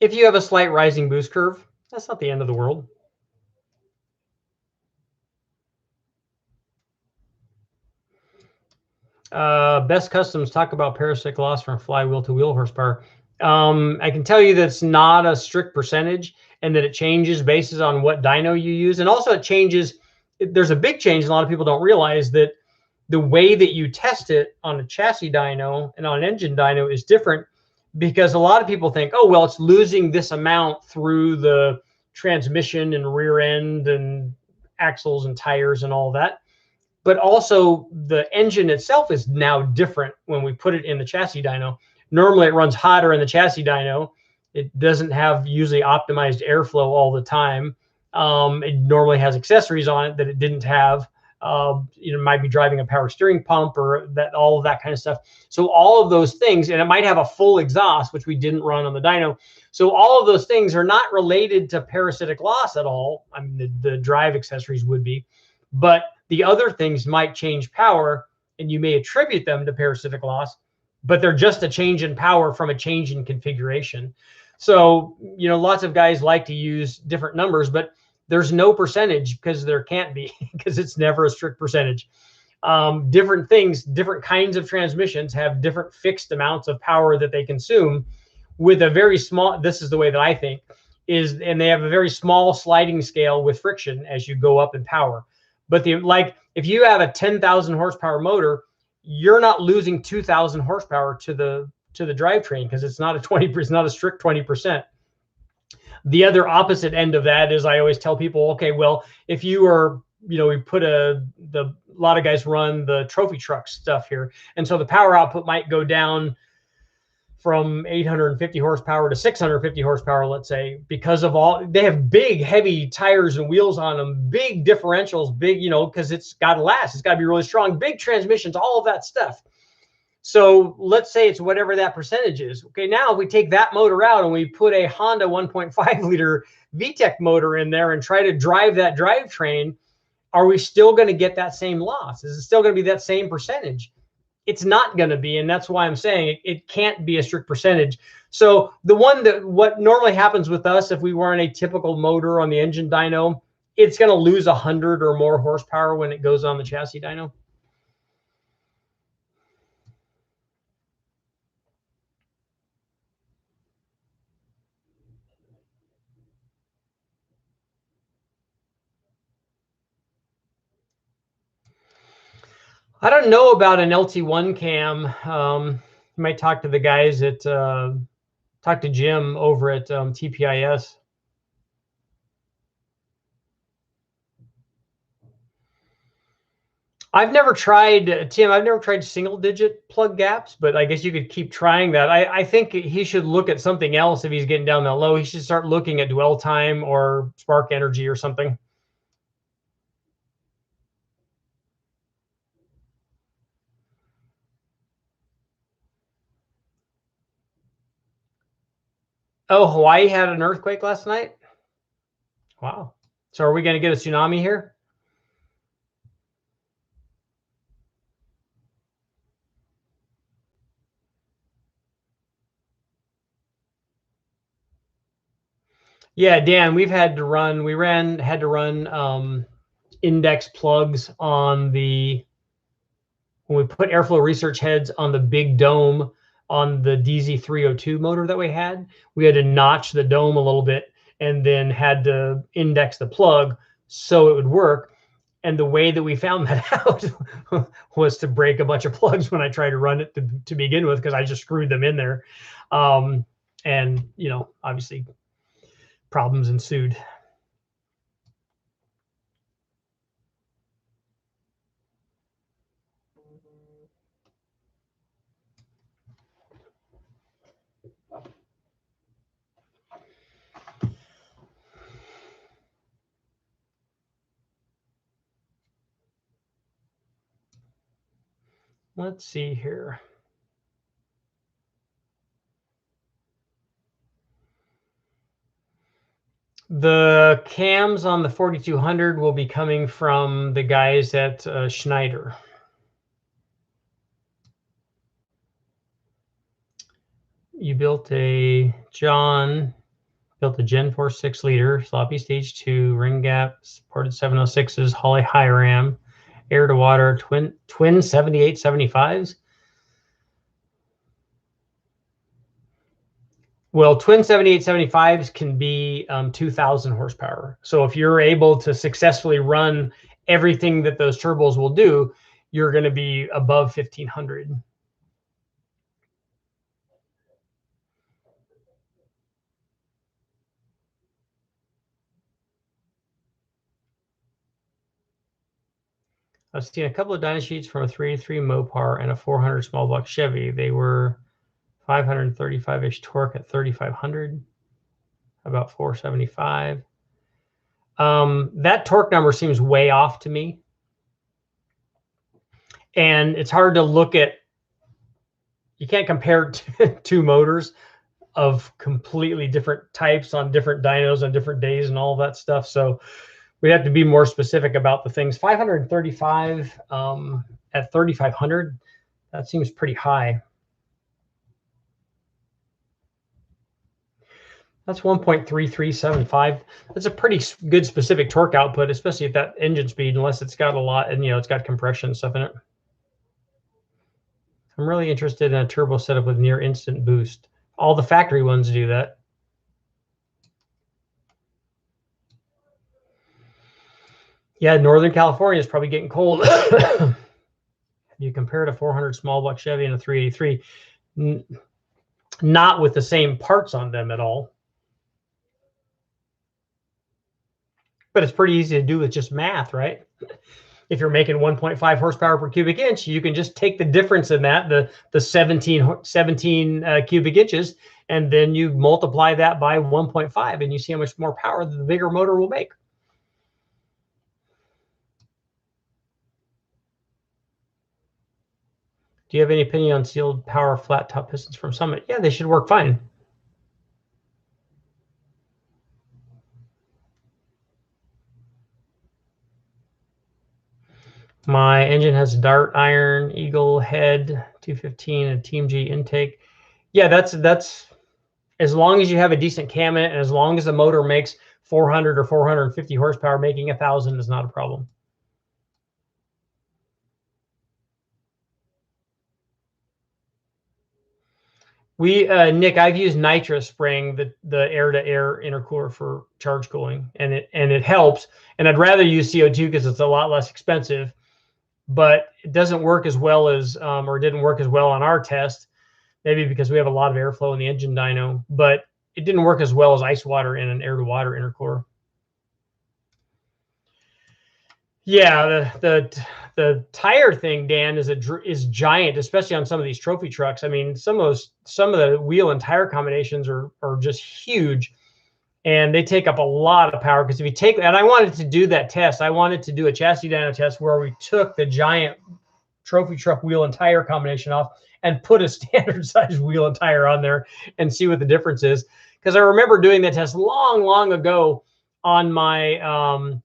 If you have a slight rising boost curve, that's not the end of the world. Best Customs talk about parasitic loss from flywheel to wheel horsepower. I can tell you that it's not a strict percentage and that it changes based on what dyno you use. And also it changes. There's a big change. A lot of people don't realize that the way that you test it on a chassis dyno and on an engine dyno is different, because a lot of people think, oh, well, it's losing this amount through the transmission and rear end and axles and tires and all that. But also the engine itself is now different when we put it in the chassis dyno. Normally it runs hotter in the chassis dyno. It doesn't have usually optimized airflow all the time. It normally has accessories on it that it didn't have. Might be driving a power steering pump or that, all of that kind of stuff. So all of those things, and it might have a full exhaust, which we didn't run on the dyno. So all of those things are not related to parasitic loss at all. I mean, the drive accessories would be, but the other things might change power, and you may attribute them to parasitic loss, but they're just a change in power from a change in configuration. So, lots of guys like to use different numbers, but there's no percentage because there can't be, because it's never a strict percentage. Different things, different kinds of transmissions have different fixed amounts of power that they consume with a very small, this is the way that I think, and they have a very small sliding scale with friction as you go up in power. But if you have a 10,000 horsepower motor, you're not losing 2,000 horsepower to the drivetrain because it's not it's not a strict 20%. The other opposite end of that is I always tell people, okay, well, if you are, we put a lot of guys run the trophy truck stuff here, and so the power output might go down from 850 horsepower to 650 horsepower, let's say, because of they have big, heavy tires and wheels on them, big differentials, big, because it's got to last. It's got to be really strong, big transmissions, all of that stuff. So let's say it's whatever that percentage is. Okay, now we take that motor out and we put a Honda 1.5 liter VTEC motor in there and try to drive that drivetrain. Are we still going to get that same loss? Is it still going to be that same percentage? It's not going to be, and that's why I'm saying it can't be a strict percentage. So what normally happens with us, if we were on a typical motor on the engine dyno, it's going to lose 100 or more horsepower when it goes on the chassis dyno. I don't know about an LT1 cam. You might talk to the guys at talk to Jim over at TPIS. I've never tried, Tim, I've never tried single digit plug gaps, but I guess you could keep trying that. I think he should look at something else if he's getting down that low. He should start looking at dwell time or spark energy or something. Oh, Hawaii had an earthquake last night? Wow. So are we going to get a tsunami here? Yeah, Dan, had to run index plugs on when we put airflow research heads on the big dome on the DZ302 motor that we had to notch the dome a little bit and then had to index the plug so it would work. And the way that we found that out was to break a bunch of plugs when I tried to run it to begin with, because I just screwed them in there. And, obviously problems ensued. Let's see here. The cams on the 4200 will be coming from the guys at Schneider. You built a Gen 4 6-liter, sloppy stage 2, ring gap, supported 706s, Holley high ram, air to water, twin 7875s. Well, twin 7875s can be 2,000 horsepower. So if you're able to successfully run everything that those turbos will do, you're going to be above 1,500. I've seen a couple of dyno sheets from a 383 Mopar and a 400 small block Chevy. They were 535-ish torque at 3,500, about 475. That torque number seems way off to me. And it's hard to look at, you can't compare two motors of completely different types on different dynos on different days and all that stuff. So we have to be more specific about the things. 535 at 3,500, that seems pretty high. That's 1.3375. That's a pretty good specific torque output, especially at that engine speed, unless it's got a lot, and it's got compression and stuff in it. I'm really interested in a turbo setup with near instant boost. All the factory ones do that. Yeah, Northern California is probably getting cold. You compare to 400 small block Chevy and a 383, not with the same parts on them at all. But it's pretty easy to do with just math, right? If you're making 1.5 horsepower per cubic inch, you can just take the difference in that, the 17 cubic inches, and then you multiply that by 1.5, and you see how much more power the bigger motor will make. Do you have any opinion on sealed power flat top pistons from Summit? Yeah, they should work fine. My engine has a Dart iron, Eagle head, 215, and Team G intake. Yeah, that's as long as you have a decent cam in it, and as long as the motor makes 400 or 450 horsepower, making 1,000 is not a problem. Nick, I've used nitrous spraying the air-to-air intercooler for charge cooling, and it helps. And I'd rather use CO2 because it's a lot less expensive, but it doesn't work as well as, or didn't work as well on our test, maybe because we have a lot of airflow in the engine dyno, but it didn't work as well as ice water in an air-to-water intercooler. Yeah, the tire thing, Dan, is giant, especially on some of these trophy trucks. I mean, some of the wheel and tire combinations are just huge, and they take up a lot of power. Because if you take, and I wanted to do that test, I wanted to do a chassis dyno test where we took the giant trophy truck wheel and tire combination off and put a standard size wheel and tire on there and see what the difference is. Because I remember doing that test long ago on my.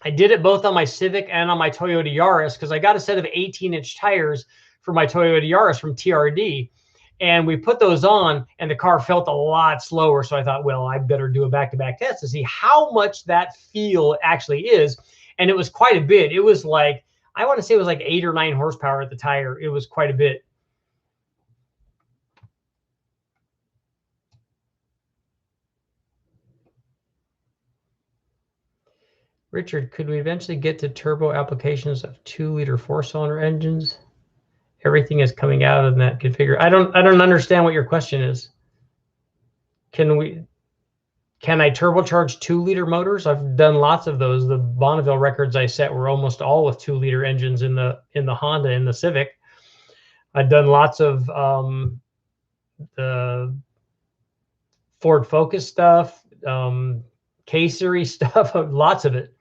I did it both on my Civic and on my Toyota Yaris because I got a set of 18-inch tires for my Toyota Yaris from TRD. And we put those on, and the car felt a lot slower. So I thought, well, I better do a back-to-back test to see how much that feel actually is. And it was quite a bit. It was like, I want to say it was like 8 or 9 horsepower at the tire. It was quite a bit. Richard, could we eventually get to turbo applications of 2-liter 4-cylinder engines? Everything is coming out of that configure. I don't understand what your question is. Can I turbocharge 2-liter motors? I've done lots of those. The Bonneville records I set were almost all with 2-liter engines in the Honda and the Civic. I've done lots of the Ford Focus stuff, K-Series stuff, lots of it.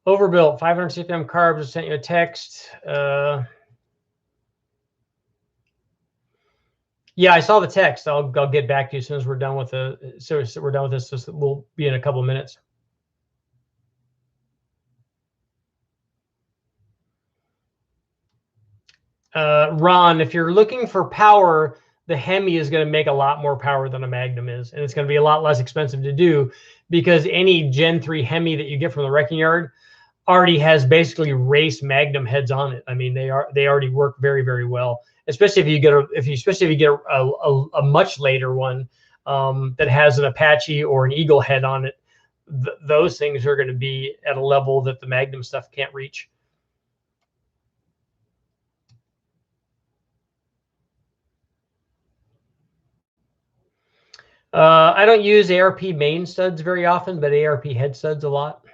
Overbuilt, 500 CPM carbs. I sent you a text. Yeah, I saw the text. I'll get back to you as soon as we're done with the. So we're done with this. So we'll be in a couple of minutes. Ron, if you're looking for power, the Hemi is going to make a lot more power than a Magnum is, and it's going to be a lot less expensive to do because any Gen 3 Hemi that you get from the wrecking yard already has basically race Magnum heads on it. I mean, they already work very, very well. Especially if you get a much later one that has an Apache or an Eagle head on it. Those things are going to be at a level that the Magnum stuff can't reach. I don't use ARP main studs very often, but ARP head studs a lot.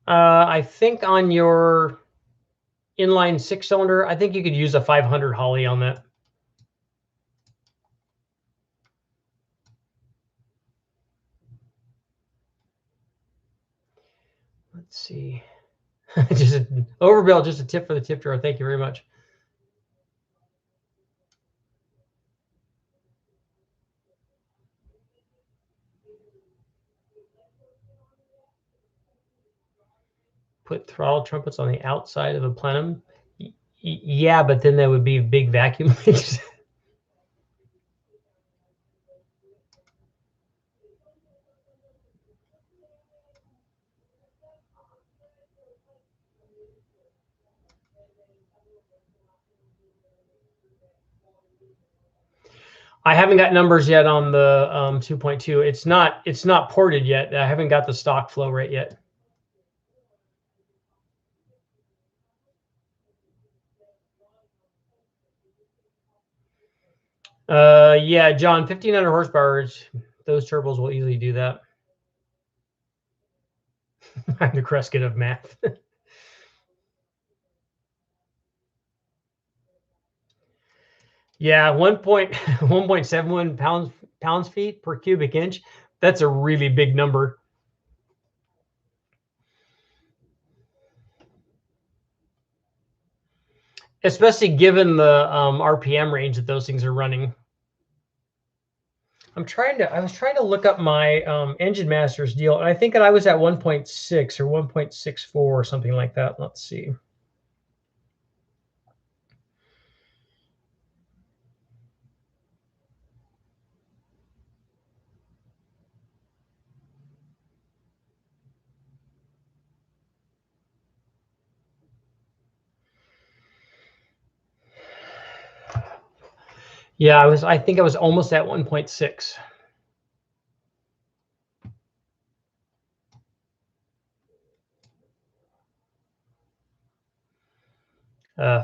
I think on your inline 6-cylinder, I think you could use a 500 Holley on that. Let's see. Just overbuilt, just a tip for the tip drawer. Thank you very much. Put throttle trumpets on the outside of the plenum. Yeah, but then there would be big vacuum leaks. I haven't got numbers yet on the 2.2. It's not ported yet. I haven't got the stock flow rate yet. Yeah, John, 1,500 horsepower. Those turbos will easily do that. I'm the Kreskin of math. Yeah, 1.71 pounds feet per cubic inch. That's a really big number. Especially given the RPM range that those things are running. I was trying to look up my Engine Masters deal, and I think that I was at 1.6 or 1.64 or something like that. Let's see. Yeah, I think I was almost at 1.6.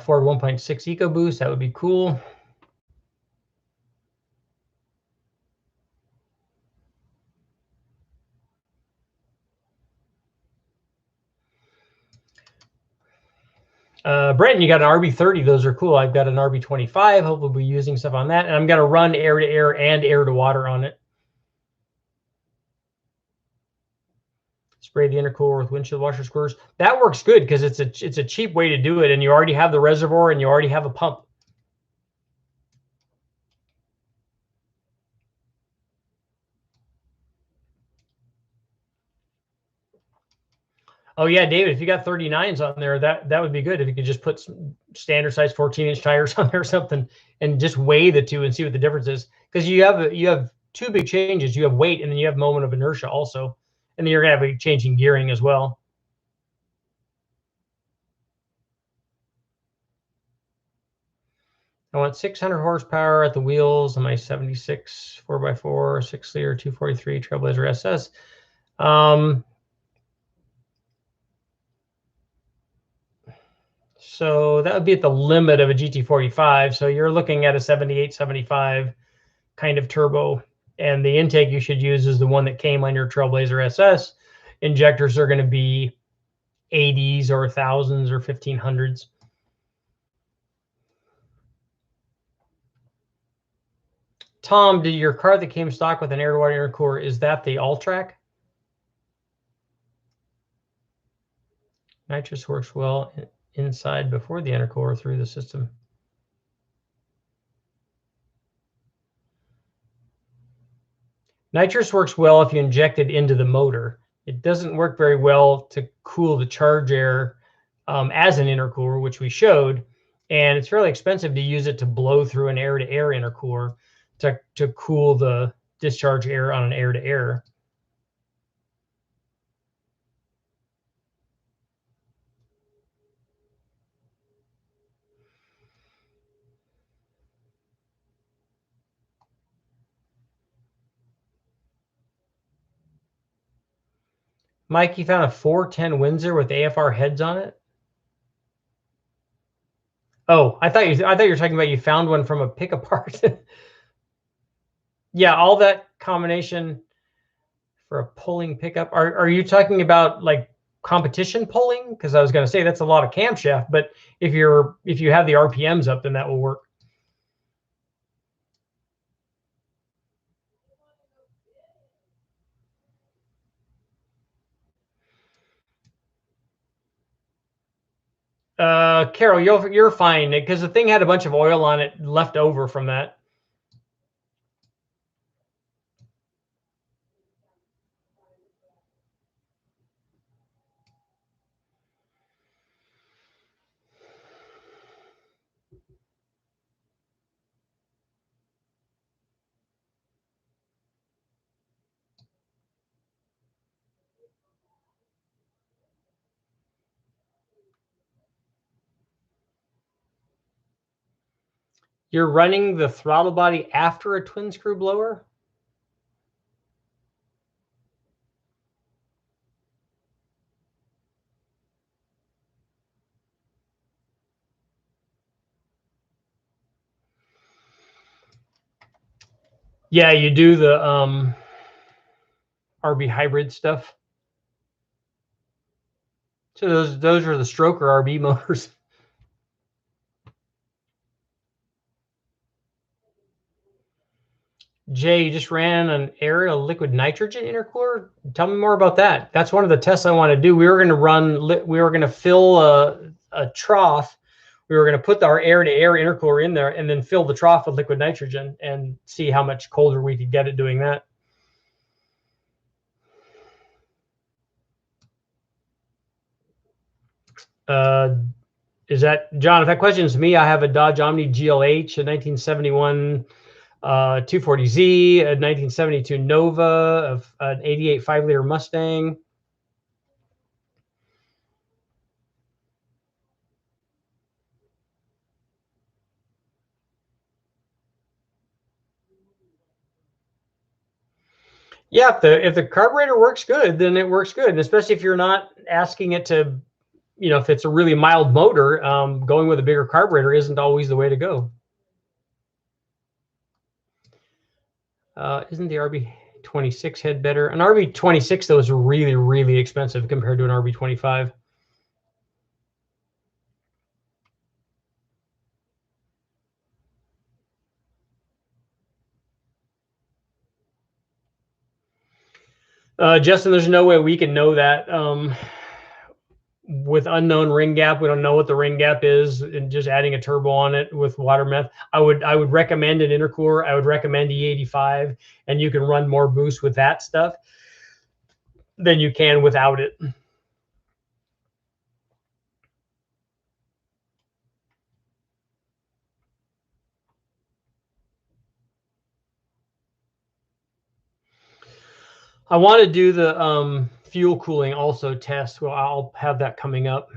Ford 1.6 EcoBoost, that would be cool. Brenton, you got an RB30. Those are cool. I've got an RB25. Hope we'll be using stuff on that. And I'm going to run air to air and air to water on it. Spray the intercooler with windshield washer squirters. That works good because it's a cheap way to do it, and you already have the reservoir and you already have a pump. Oh yeah, David, if you got 39s on there, that would be good. If you could just put some standard size 14-inch tires on there or something, and just weigh the two and see what the difference is. Because you have two big changes. You have weight, and then you have moment of inertia also, and then you're gonna have a change in gearing as well. I want 600 horsepower at the wheels on my 76 4x4 6-liter 243 Trailblazer SS. So that would be at the limit of a GT45. So you're looking at a 78, 75 kind of turbo. And the intake you should use is the one that came on your Trailblazer SS. Injectors are going to be 80s or 1000s or 1500s. Tom, did your car that came stock with an air-to-water intercooler, is that the All-Track? Nitrous works well inside before the intercooler through the system. Nitrous works well if you inject it into the motor. It doesn't work very well to cool the charge air as an intercooler, which we showed. And it's fairly expensive to use it to blow through an air-to-air intercooler to cool the discharge air on an air-to-air. Mike, you found a 410 Windsor with AFR heads on it? Oh, I thought you were talking about you found one from a pick apart. Yeah, all that combination for a pulling pickup. Are you talking about like competition pulling? Because I was going to say that's a lot of camshaft, but if you have the RPMs up, then that will work. Carol, you're fine because the thing had a bunch of oil on it left over from that. You're running the throttle body after a twin screw blower? Yeah, you do the RB hybrid stuff. So those are the stroker RB motors. Jay, you just ran an aerial liquid nitrogen intercooler. Tell me more about that. That's one of the tests I want to do. We were going to fill a trough. We were going to put our air-to-air intercooler in there and then fill the trough with liquid nitrogen and see how much colder we could get it doing that. Is that John? If that question is me, I have a Dodge Omni GLH, a 1971 240Z, a 1972 Nova, an 88 5-liter Mustang. Yeah, if the carburetor works good, then it works good. And especially if you're not asking it to, if it's a really mild motor, going with a bigger carburetor isn't always the way to go. Isn't the RB26 head better? An RB26 though is really, really expensive compared to an RB25. Justin, there's no way we can know that. With unknown ring gap, we don't know what the ring gap is, and just adding a turbo on it with water meth. I would recommend an intercooler. I would recommend E85, and you can run more boost with that stuff than you can without it. I want to do the fuel cooling also test. Well, I'll have that coming up.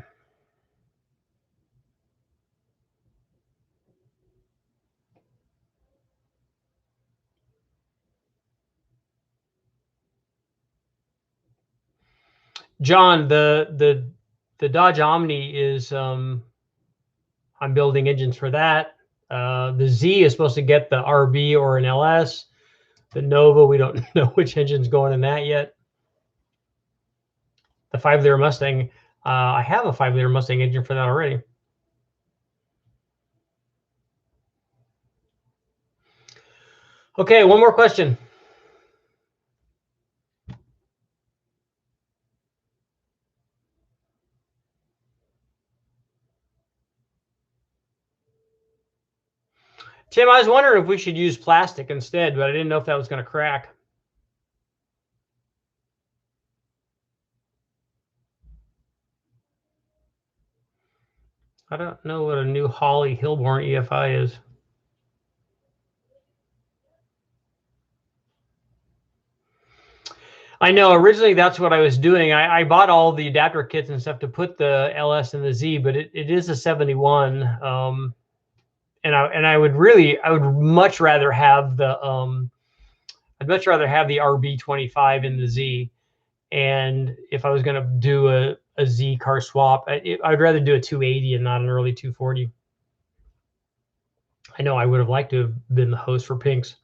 John, the Dodge Omni is I'm building engines for that. The Z is supposed to get the RB or an LS. The Nova, we don't know which engine's going in that yet. The 5-liter Mustang, I have a 5-liter Mustang engine for that already. Okay, one more question. Tim, I was wondering if we should use plastic instead, but I didn't know if that was going to crack. I don't know what a New Holly Hilborn EFI is. I know originally that's what I was doing. I bought all the adapter kits and stuff to put the LS and the Z, but it is a 71. And I would much rather have the I'd much rather have the RB25 in the Z. And if I was going to do a Z car swap, I'd rather do a 280 and not an early 240. I know I would have liked to have been the host for Pinks.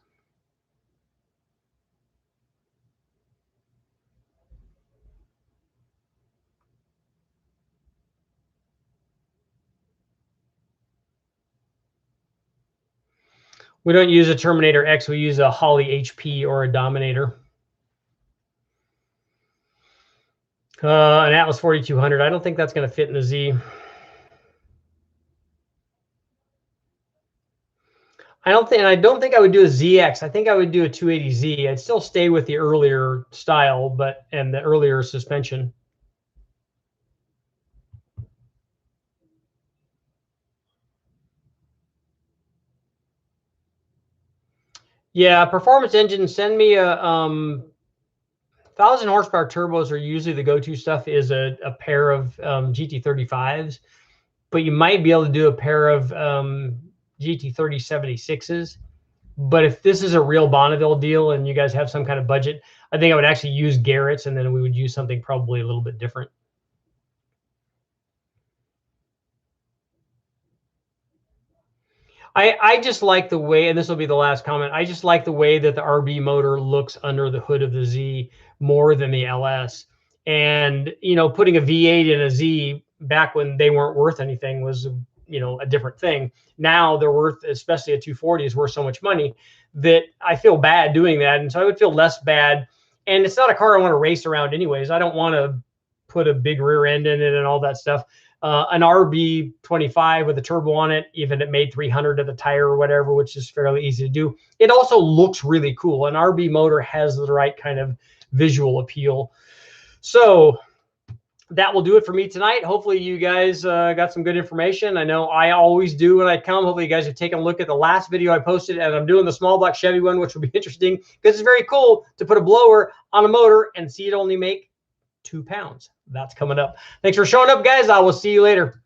We don't use a Terminator X. We use a Holly HP or a Dominator. An Atlas 4200. I don't think that's going to fit in the Z. I don't think I would do a ZX. I think I would do a 280Z. I'd still stay with the earlier style, and the earlier suspension. Yeah, performance engine. Send me a 1,000 horsepower turbos are usually the go-to stuff. Is a pair of GT35s, but you might be able to do a pair of GT3076s. But if this is a real Bonneville deal and you guys have some kind of budget, I think I would actually use Garrett's, and then we would use something probably a little bit different. I just like the way, and this will be the last comment, I just like the way that the RB motor looks under the hood of the Z more than the LS. And, putting a V8 in a Z back when they weren't worth anything was, a different thing. Now they're worth, especially a 240 is worth so much money that I feel bad doing that. And so I would feel less bad. And it's not a car I want to race around anyways. I don't want to put a big rear end in it and all that stuff. An RB25 with a turbo on it, even it made 300 of the tire or whatever, which is fairly easy to do. It also looks really cool. An RB motor has the right kind of visual appeal. So that will do it for me tonight. Hopefully you guys got some good information. I know I always do when I come. Hopefully you guys have taken a look at the last video I posted, and I'm doing the small block Chevy one, which will be interesting because it's very cool to put a blower on a motor and see it only make 2 pounds. That's coming up. Thanks for showing up, guys. I will see you later.